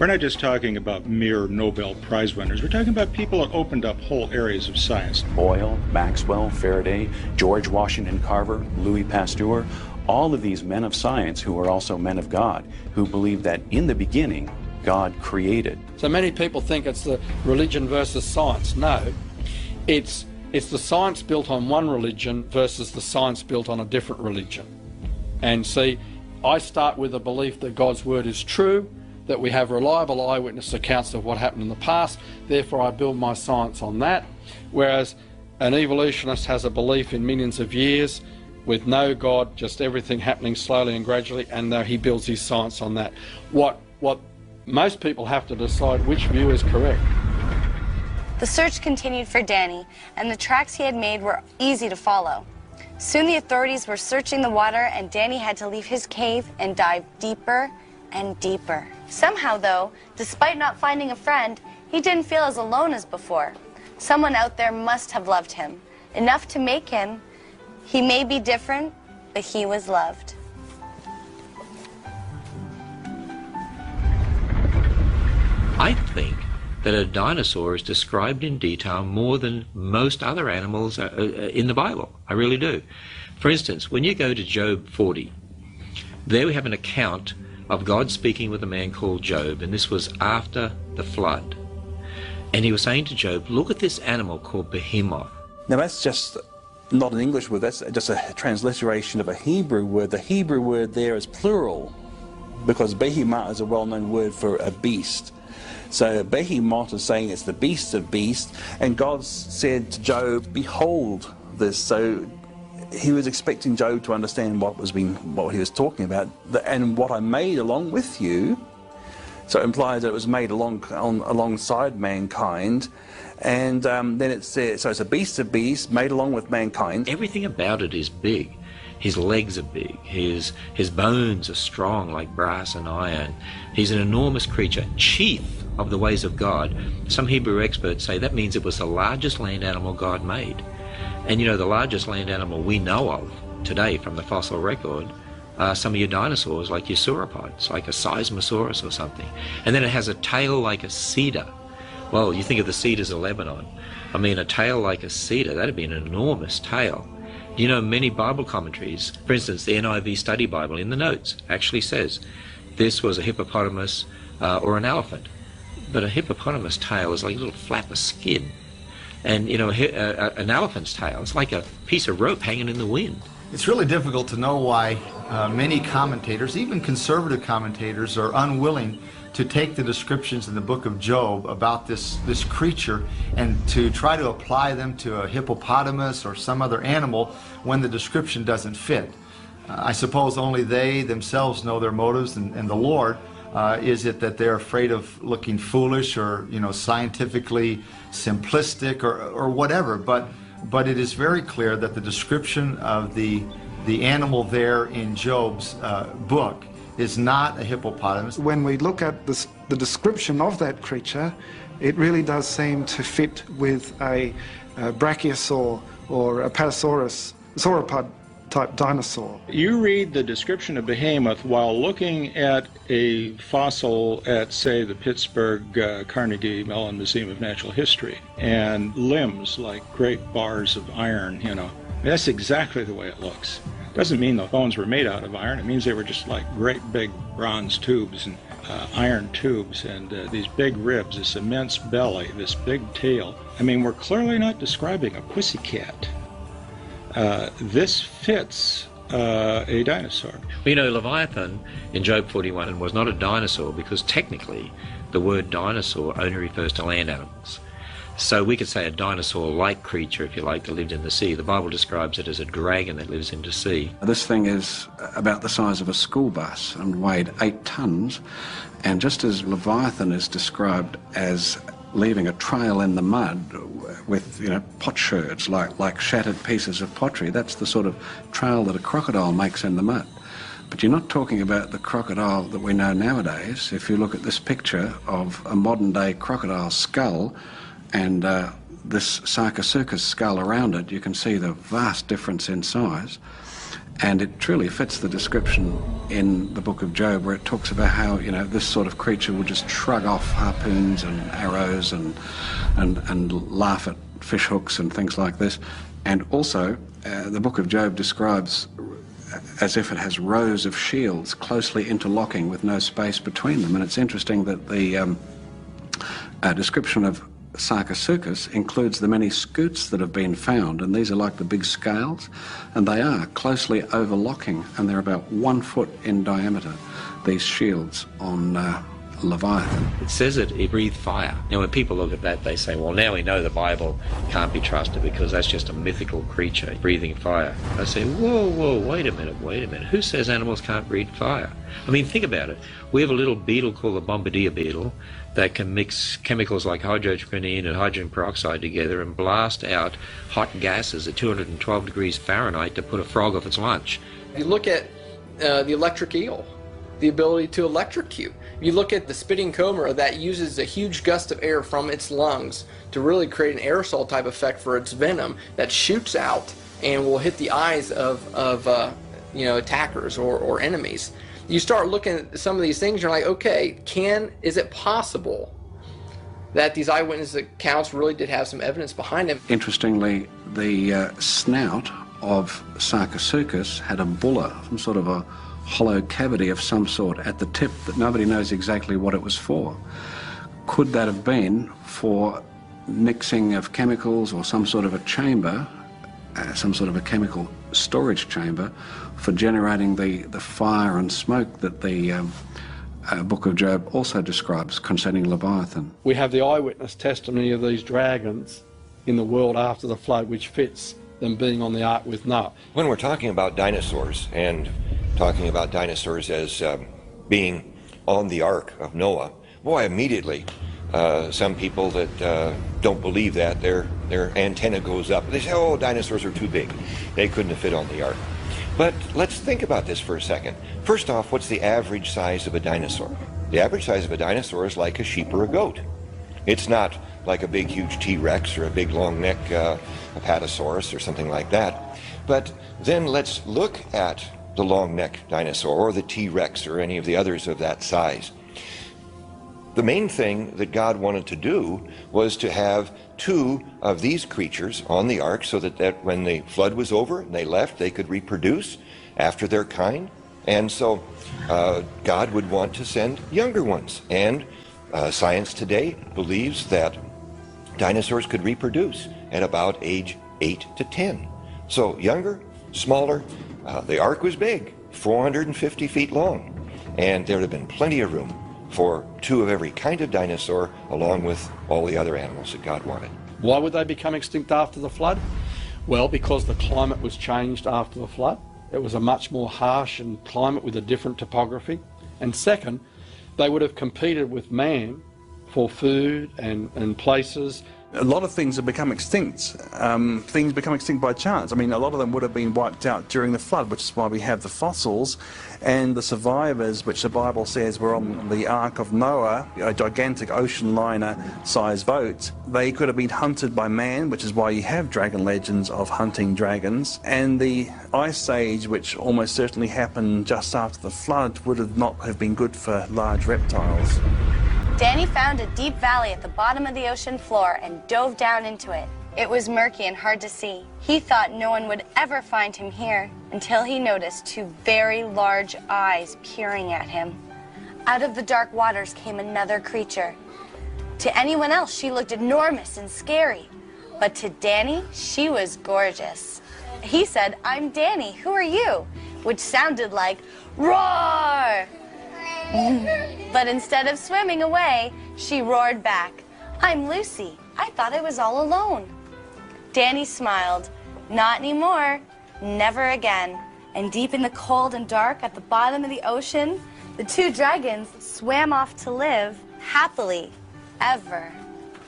We're not just talking about mere Nobel Prize winners. We're talking about people that opened up whole areas of science. Boyle, Maxwell, Faraday, George Washington Carver, Louis Pasteur, all of these men of science who were also men of God, who believed that in the beginning, God created. So many people think it's the religion versus science. No, it's the science built on one religion versus the science built on a different religion. And see, I start with a belief that God's word is true, that we have reliable eyewitness accounts of what happened in the past, therefore I build my science on that. Whereas an evolutionist has a belief in millions of years with no God, just everything happening slowly and gradually, and he builds his science on that. What most people have to decide which view is correct. The search continued for Danny, and the tracks he had made were easy to follow. Soon the authorities were searching the water, and Danny had to leave his cave and dive deeper and deeper. Somehow, though, despite not finding a friend, he didn't feel as alone as before. Someone out there must have loved him, enough to make him. He may be different, but he was loved. I think that a dinosaur is described in detail more than most other animals in the Bible. I really do. For instance, when you go to Job 40, there we have an account of God speaking with a man called Job, and this was after the flood. And he was saying to Job, look at this animal called behemoth. Now that's just not an English word, that's just a transliteration of a Hebrew word. The Hebrew word there is plural, because behemoth is a well-known word for a beast. So behemoth is saying it's the beast of beasts, and God said to Job, behold this. So he was expecting Job to understand what he was talking about, and what I made along with you. So it implies that it was made alongside mankind, and then it says, so it's a beast of beasts made along with mankind. Everything about it is big. His legs are big. His bones are strong like brass and iron. He's an enormous creature, chief of the ways of God. Some Hebrew experts say that means it was the largest land animal God made. And you know, the largest land animal we know of today from the fossil record are some of your dinosaurs, like your sauropods, like a Seismosaurus or something. And then it has a tail like a cedar. Well, you think of the cedars of Lebanon. I mean, a tail like a cedar, that'd be an enormous tail. You know, many Bible commentaries, for instance, the NIV Study Bible in the notes actually says this was a hippopotamus or an elephant. But a hippopotamus tail is like a little flap of skin. And, you know, an elephant's tail, it's like a piece of rope hanging in the wind. It's really difficult to know why many commentators, even conservative commentators, are unwilling to take the descriptions in the book of Job about this creature and to try to apply them to a hippopotamus or some other animal when the description doesn't fit. I suppose only they themselves know their motives, and the Lord. Is it that they're afraid of looking foolish or, you know, scientifically simplistic or whatever? But it is very clear that the description of the animal there in Job's book is not a hippopotamus. When we look at the description of that creature, it really does seem to fit with a brachiosaur or a patasaurus, sauropod type dinosaur. You read the description of behemoth while looking at a fossil at, say, the Pittsburgh Carnegie Mellon Museum of Natural History, and limbs like great bars of iron, you know. That's exactly the way it looks. Doesn't mean the bones were made out of iron. It means they were just like great big bronze tubes and iron tubes, and these big ribs, this immense belly, this big tail. I mean, we're clearly not describing a pussycat. This fits a dinosaur. Well, you know, Leviathan in Job 41 was not a dinosaur because technically the word dinosaur only refers to land animals. So we could say a dinosaur-like creature, if you like, that lived in the sea. The Bible describes it as a dragon that lives in the sea. This thing is about the size of a school bus and weighed 8 tons. And just as Leviathan is described as leaving a trail in the mud with, you know, potsherds, like shattered pieces of pottery, that's the sort of trail that a crocodile makes in the mud. But you're not talking about the crocodile that we know nowadays. If you look at this picture of a modern-day crocodile skull and this Sarcosuchus skull around it, you can see the vast difference in size. And it truly fits the description in the book of Job, where it talks about how, you know, this sort of creature will just shrug off harpoons and arrows and laugh at fish hooks and things like this. And also, the book of Job describes as if it has rows of shields closely interlocking with no space between them. And it's interesting that the description of Sarcosuchus includes the many scutes that have been found, and these are like the big scales, and they are closely overlocking, and they're about 1 foot in diameter, these shields on Leviathan. It says it breathed fire. Now, when people look at that, they say, well, now we know the Bible can't be trusted because that's just a mythical creature breathing fire. I say, whoa, wait a minute. Who says animals can't breathe fire? I mean, think about it. We have a little beetle called the bombardier beetle that can mix chemicals like hydroquinone and hydrogen peroxide together and blast out hot gases at 212 degrees Fahrenheit to put a frog off its lunch. You look at the electric eel, the ability to electrocute. You look at the spitting cobra that uses a huge gust of air from its lungs to really create an aerosol type effect for its venom that shoots out and will hit the eyes of attackers or enemies. You start looking at some of these things, you're like, okay, is it possible that these eyewitness accounts really did have some evidence behind them? Interestingly, the snout of Sarcosuchus had a bulla, some sort of a hollow cavity of some sort at the tip that nobody knows exactly what it was for. Could that have been for mixing of chemicals or some sort of a chamber, some sort of a chemical storage chamber for generating the fire and smoke that the book of Job also describes concerning Leviathan? We have the eyewitness testimony of these dragons in the world after the flood, which fits them being on the ark with Noah. When we're talking about dinosaurs and talking about dinosaurs as being on the ark of Noah, boy, immediately some people that don't believe that, their antenna goes up. They say, oh, dinosaurs are too big. They couldn't have fit on the ark. But let's think about this for a second. First off, what's the average size of a dinosaur? The average size of a dinosaur is like a sheep or a goat. It's not like a big, huge T-Rex or a big, long neck Apatosaurus or something like that. But then let's look at the long neck dinosaur or the T-Rex or any of the others of that size. The main thing that God wanted to do was to have two of these creatures on the ark so that when the flood was over and they left, they could reproduce after their kind. And so God would want to send younger ones. And science today believes that dinosaurs could reproduce at about age 8 to 10. So younger, smaller. The ark was big, 450 feet long. And there would have been plenty of room for two of every kind of dinosaur, along with all the other animals that God wanted. Why would they become extinct after the flood? Well, because the climate was changed after the flood. It was a much more harsh and climate with a different topography. And second, they would have competed with man for food and places. A lot of things have become extinct. Things become extinct by chance. I mean, a lot of them would have been wiped out during the flood, which is why we have the fossils. And the survivors, which the Bible says were on the Ark of Noah, a gigantic ocean liner-sized boat, they could have been hunted by man, which is why you have dragon legends of hunting dragons. And the Ice Age, which almost certainly happened just after the flood, would not have been good for large reptiles. Danny found a deep valley at the bottom of the ocean floor and dove down into it. It was murky and hard to see. He thought no one would ever find him here until he noticed two very large eyes peering at him. Out of the dark waters came another creature. To anyone else, she looked enormous and scary. But to Danny, she was gorgeous. He said, "I'm Danny, who are you?" Which sounded like, "Roar!" But instead of swimming away, she roared back, "I'm Lucy. I thought I was all alone." Danny smiled. Not anymore. Never again. And deep in the cold and dark at the bottom of the ocean, the two dragons swam off to live happily ever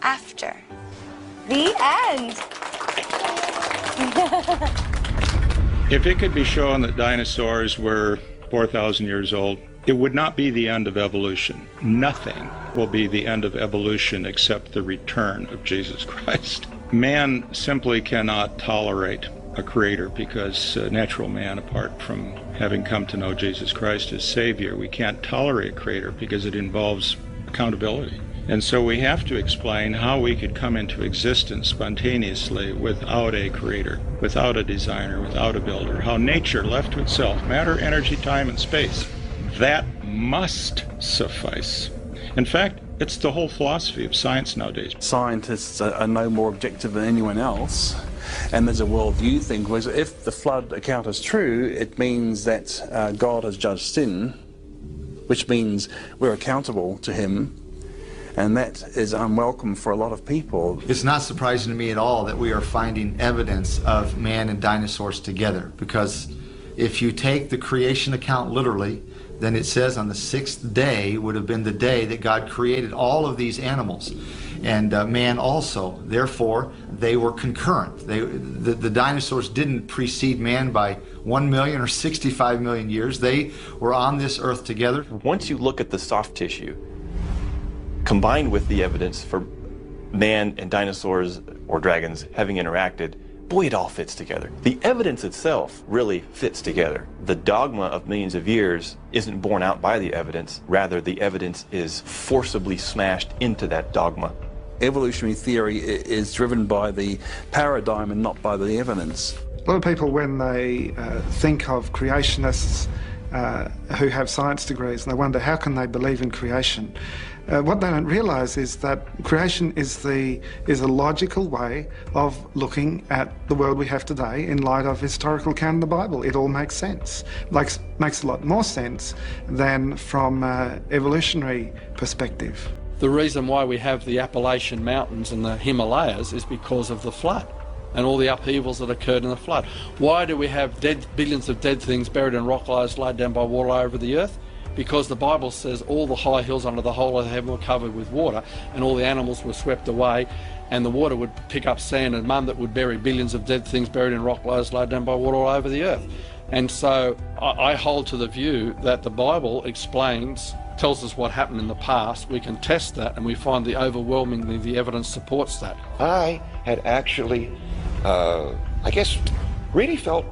after. The end. If it could be shown that dinosaurs were 4,000 years old, it would not be the end of evolution. Nothing will be the end of evolution except the return of Jesus Christ. Man simply cannot tolerate a creator because natural man, apart from having come to know Jesus Christ as Savior, we can't tolerate a creator because it involves accountability. And so we have to explain how we could come into existence spontaneously without a creator, without a designer, without a builder, how nature left to itself, matter, energy, time, and space, that must suffice. In fact, it's the whole philosophy of science nowadays. Scientists are no more objective than anyone else, and there's a worldview thing, because if the flood account is true, it means that God has judged sin, which means we're accountable to him, and that is unwelcome for a lot of people. It's not surprising to me at all that we are finding evidence of man and dinosaurs together, because if you take the creation account literally, then it says on the sixth day would have been the day that God created all of these animals, and man also. Therefore, they were concurrent. The dinosaurs didn't precede man by 1 million or 65 million years. They were on this earth together. Once you look at the soft tissue, combined with the evidence for man and dinosaurs or dragons having interacted, boy, it all fits together. The evidence itself really fits together. The dogma of millions of years isn't borne out by the evidence. Rather, the evidence is forcibly smashed into that dogma. Evolutionary theory is driven by the paradigm and not by the evidence. A lot of people, when they think of creationists who have science degrees, and they wonder how can they believe in creation. What they don't realise is that creation is a logical way of looking at the world we have today in light of historical account in the Bible. It all makes sense. Makes a lot more sense than from evolutionary perspective. The reason why we have the Appalachian Mountains and the Himalayas is because of the flood and all the upheavals that occurred in the flood. Why do we have billions of dead things buried in rock layers laid down by water over the earth? Because the Bible says all the high hills under the whole of heaven were covered with water, and all the animals were swept away, and the water would pick up sand and mud that would bury billions of dead things buried in rock layers laid down by water all over the earth. And so I hold to the view that the Bible tells us what happened in the past. We can test that, and we find overwhelmingly the evidence supports that. I had actually, I guess, really felt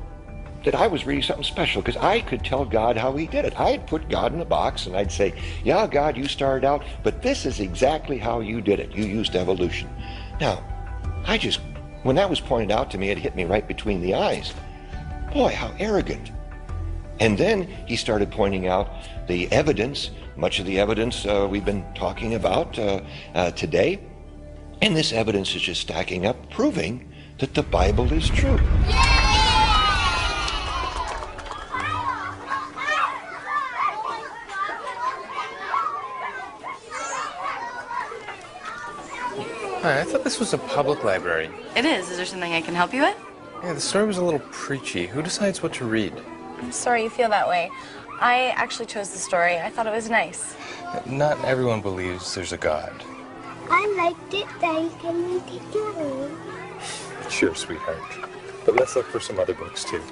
that I was really something special, because I could tell God how he did it. I had put God in a box and I'd say, yeah, God, you started out, but this is exactly how you did it. You used evolution. Now, when that was pointed out to me, it hit me right between the eyes. Boy, how arrogant. And then he started pointing out the evidence, much of the evidence we've been talking about today. And this evidence is just stacking up, proving that the Bible is true. Hi, I thought this was a public library. It is. Is there something I can help you with? Yeah, the story was a little preachy. Who decides what to read? I'm sorry you feel that way. I actually chose the story. I thought it was nice. Not everyone believes there's a God. I liked it. Daddy, can we take it home? Sure, sweetheart. But let's look for some other books, too.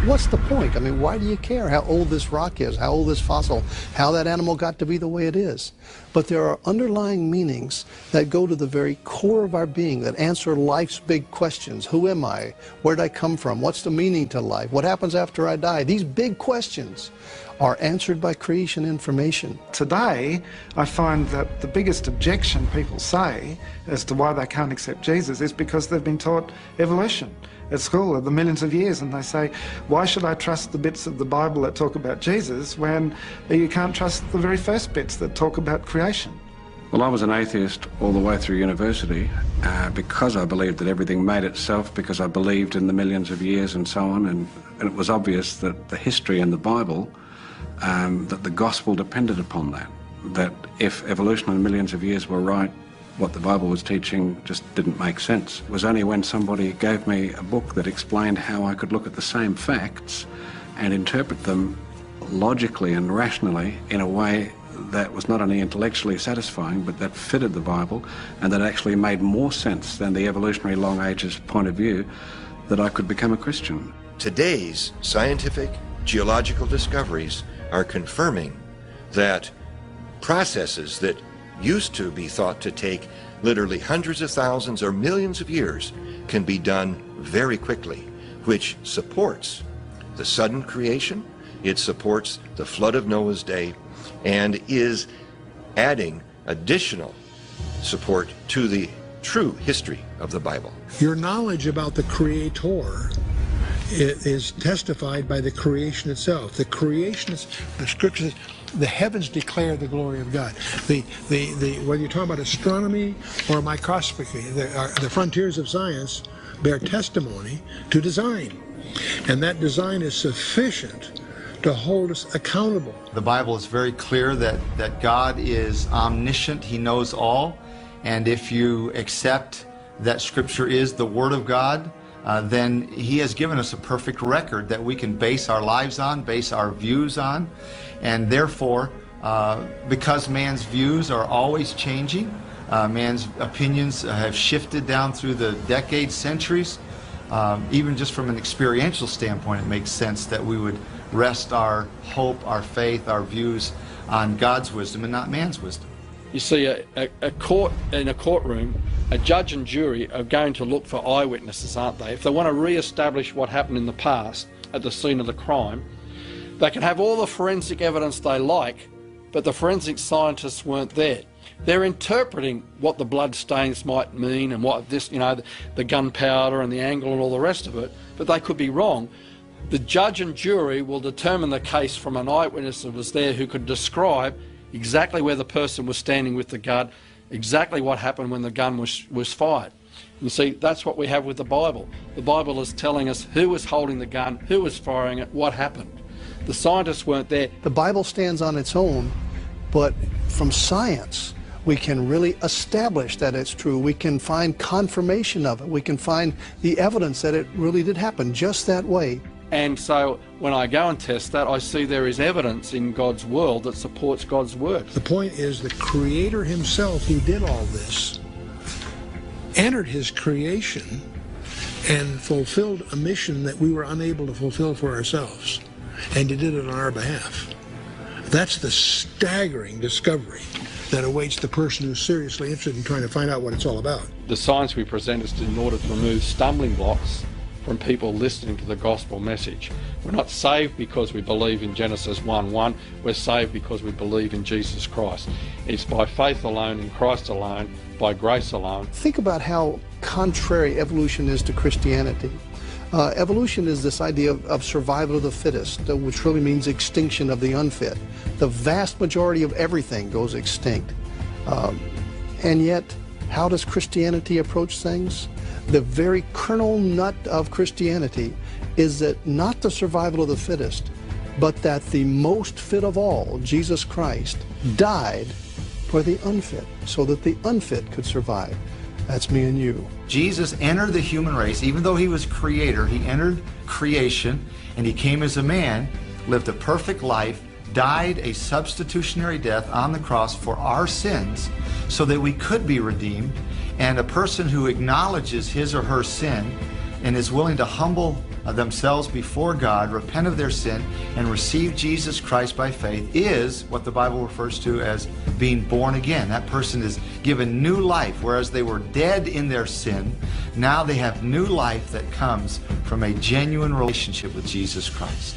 What's the point? I mean, why do you care how old this rock is, how old this fossil, how that animal got to be the way it is? But there are underlying meanings that go to the very core of our being, that answer life's big questions. Who am I? Where did I come from? What's the meaning to life? What happens after I die? These big questions are answered by creation information. Today, I find that the biggest objection people say as to why they can't accept Jesus is because they've been taught evolution at school of the millions of years, and they say, why should I trust the bits of the Bible that talk about Jesus when you can't trust the very first bits that talk about creation? Well, I was an atheist all the way through university because I believed that everything made itself, because I believed in the millions of years and so on, and it was obvious that the history in the Bible, that the gospel depended upon that if evolution and millions of years were right, what the Bible was teaching just didn't make sense. It was only when somebody gave me a book that explained how I could look at the same facts and interpret them logically and rationally in a way that was not only intellectually satisfying, but that fitted the Bible and that actually made more sense than the evolutionary long ages point of view, that I could become a Christian. Today's scientific geological discoveries are confirming that processes that used to be thought to take literally hundreds of thousands or millions of years can be done very quickly, which supports the sudden creation, it supports the flood of Noah's day, and is adding additional support to the true history of the Bible. Your knowledge about the Creator is testified by the creation itself. The creation is, the scriptures, the heavens declare the glory of God. Whether you're talking about astronomy or microscopy, the frontiers of science bear testimony to design. And that design is sufficient to hold us accountable. The Bible is very clear that God is omniscient, He knows all, and if you accept that Scripture is the Word of God, then He has given us a perfect record that we can base our lives on, base our views on, and therefore, because man's views are always changing, man's opinions have shifted down through the decades, centuries, even just from an experiential standpoint, it makes sense that we would rest our hope, our faith, our views on God's wisdom and not man's wisdom. You see, a court, in a courtroom, a judge and jury are going to look for eyewitnesses, aren't they? If they want to re-establish what happened in the past at the scene of the crime, they can have all the forensic evidence they like, but the forensic scientists weren't there. They're interpreting what the blood stains might mean and what this, the gunpowder and the angle and all the rest of it, but they could be wrong. The judge and jury will determine the case from an eyewitness that was there who could describe exactly where the person was standing with the gun, exactly what happened when the gun was fired. You see, that's what we have with the Bible. The Bible is telling us who was holding the gun, who was firing it, what happened. The scientists weren't there. The Bible stands on its own, but from science, we can really establish that it's true. We can find confirmation of it. We can find the evidence that it really did happen just that way. And so when I go and test that, I see there is evidence in God's world that supports God's word. The point is the Creator Himself, who did all this, entered His creation and fulfilled a mission that we were unable to fulfill for ourselves. And He did it on our behalf. That's the staggering discovery that awaits the person who's seriously interested in trying to find out what it's all about. The science we present is in order to remove stumbling blocks from people listening to the gospel message. We're not saved because we believe in Genesis 1:1. We're saved because we believe in Jesus Christ. It's by faith alone, in Christ alone, by grace alone. Think about how contrary evolution is to Christianity. Evolution is this idea of survival of the fittest, which really means extinction of the unfit. The vast majority of everything goes extinct. And yet, how does Christianity approach things? The very kernel nut of Christianity is that not the survival of the fittest, but that the most fit of all, Jesus Christ, died for the unfit, so that the unfit could survive. That's me and you. Jesus entered the human race. Even though He was Creator, He entered creation, and He came as a man, lived a perfect life, died a substitutionary death on the cross for our sins so that we could be redeemed. And a person who acknowledges his or her sin and is willing to humble themselves before God, repent of their sin, and receive Jesus Christ by faith is what the Bible refers to as being born again. That person is given new life, whereas they were dead in their sin. Now they have new life that comes from a genuine relationship with Jesus Christ.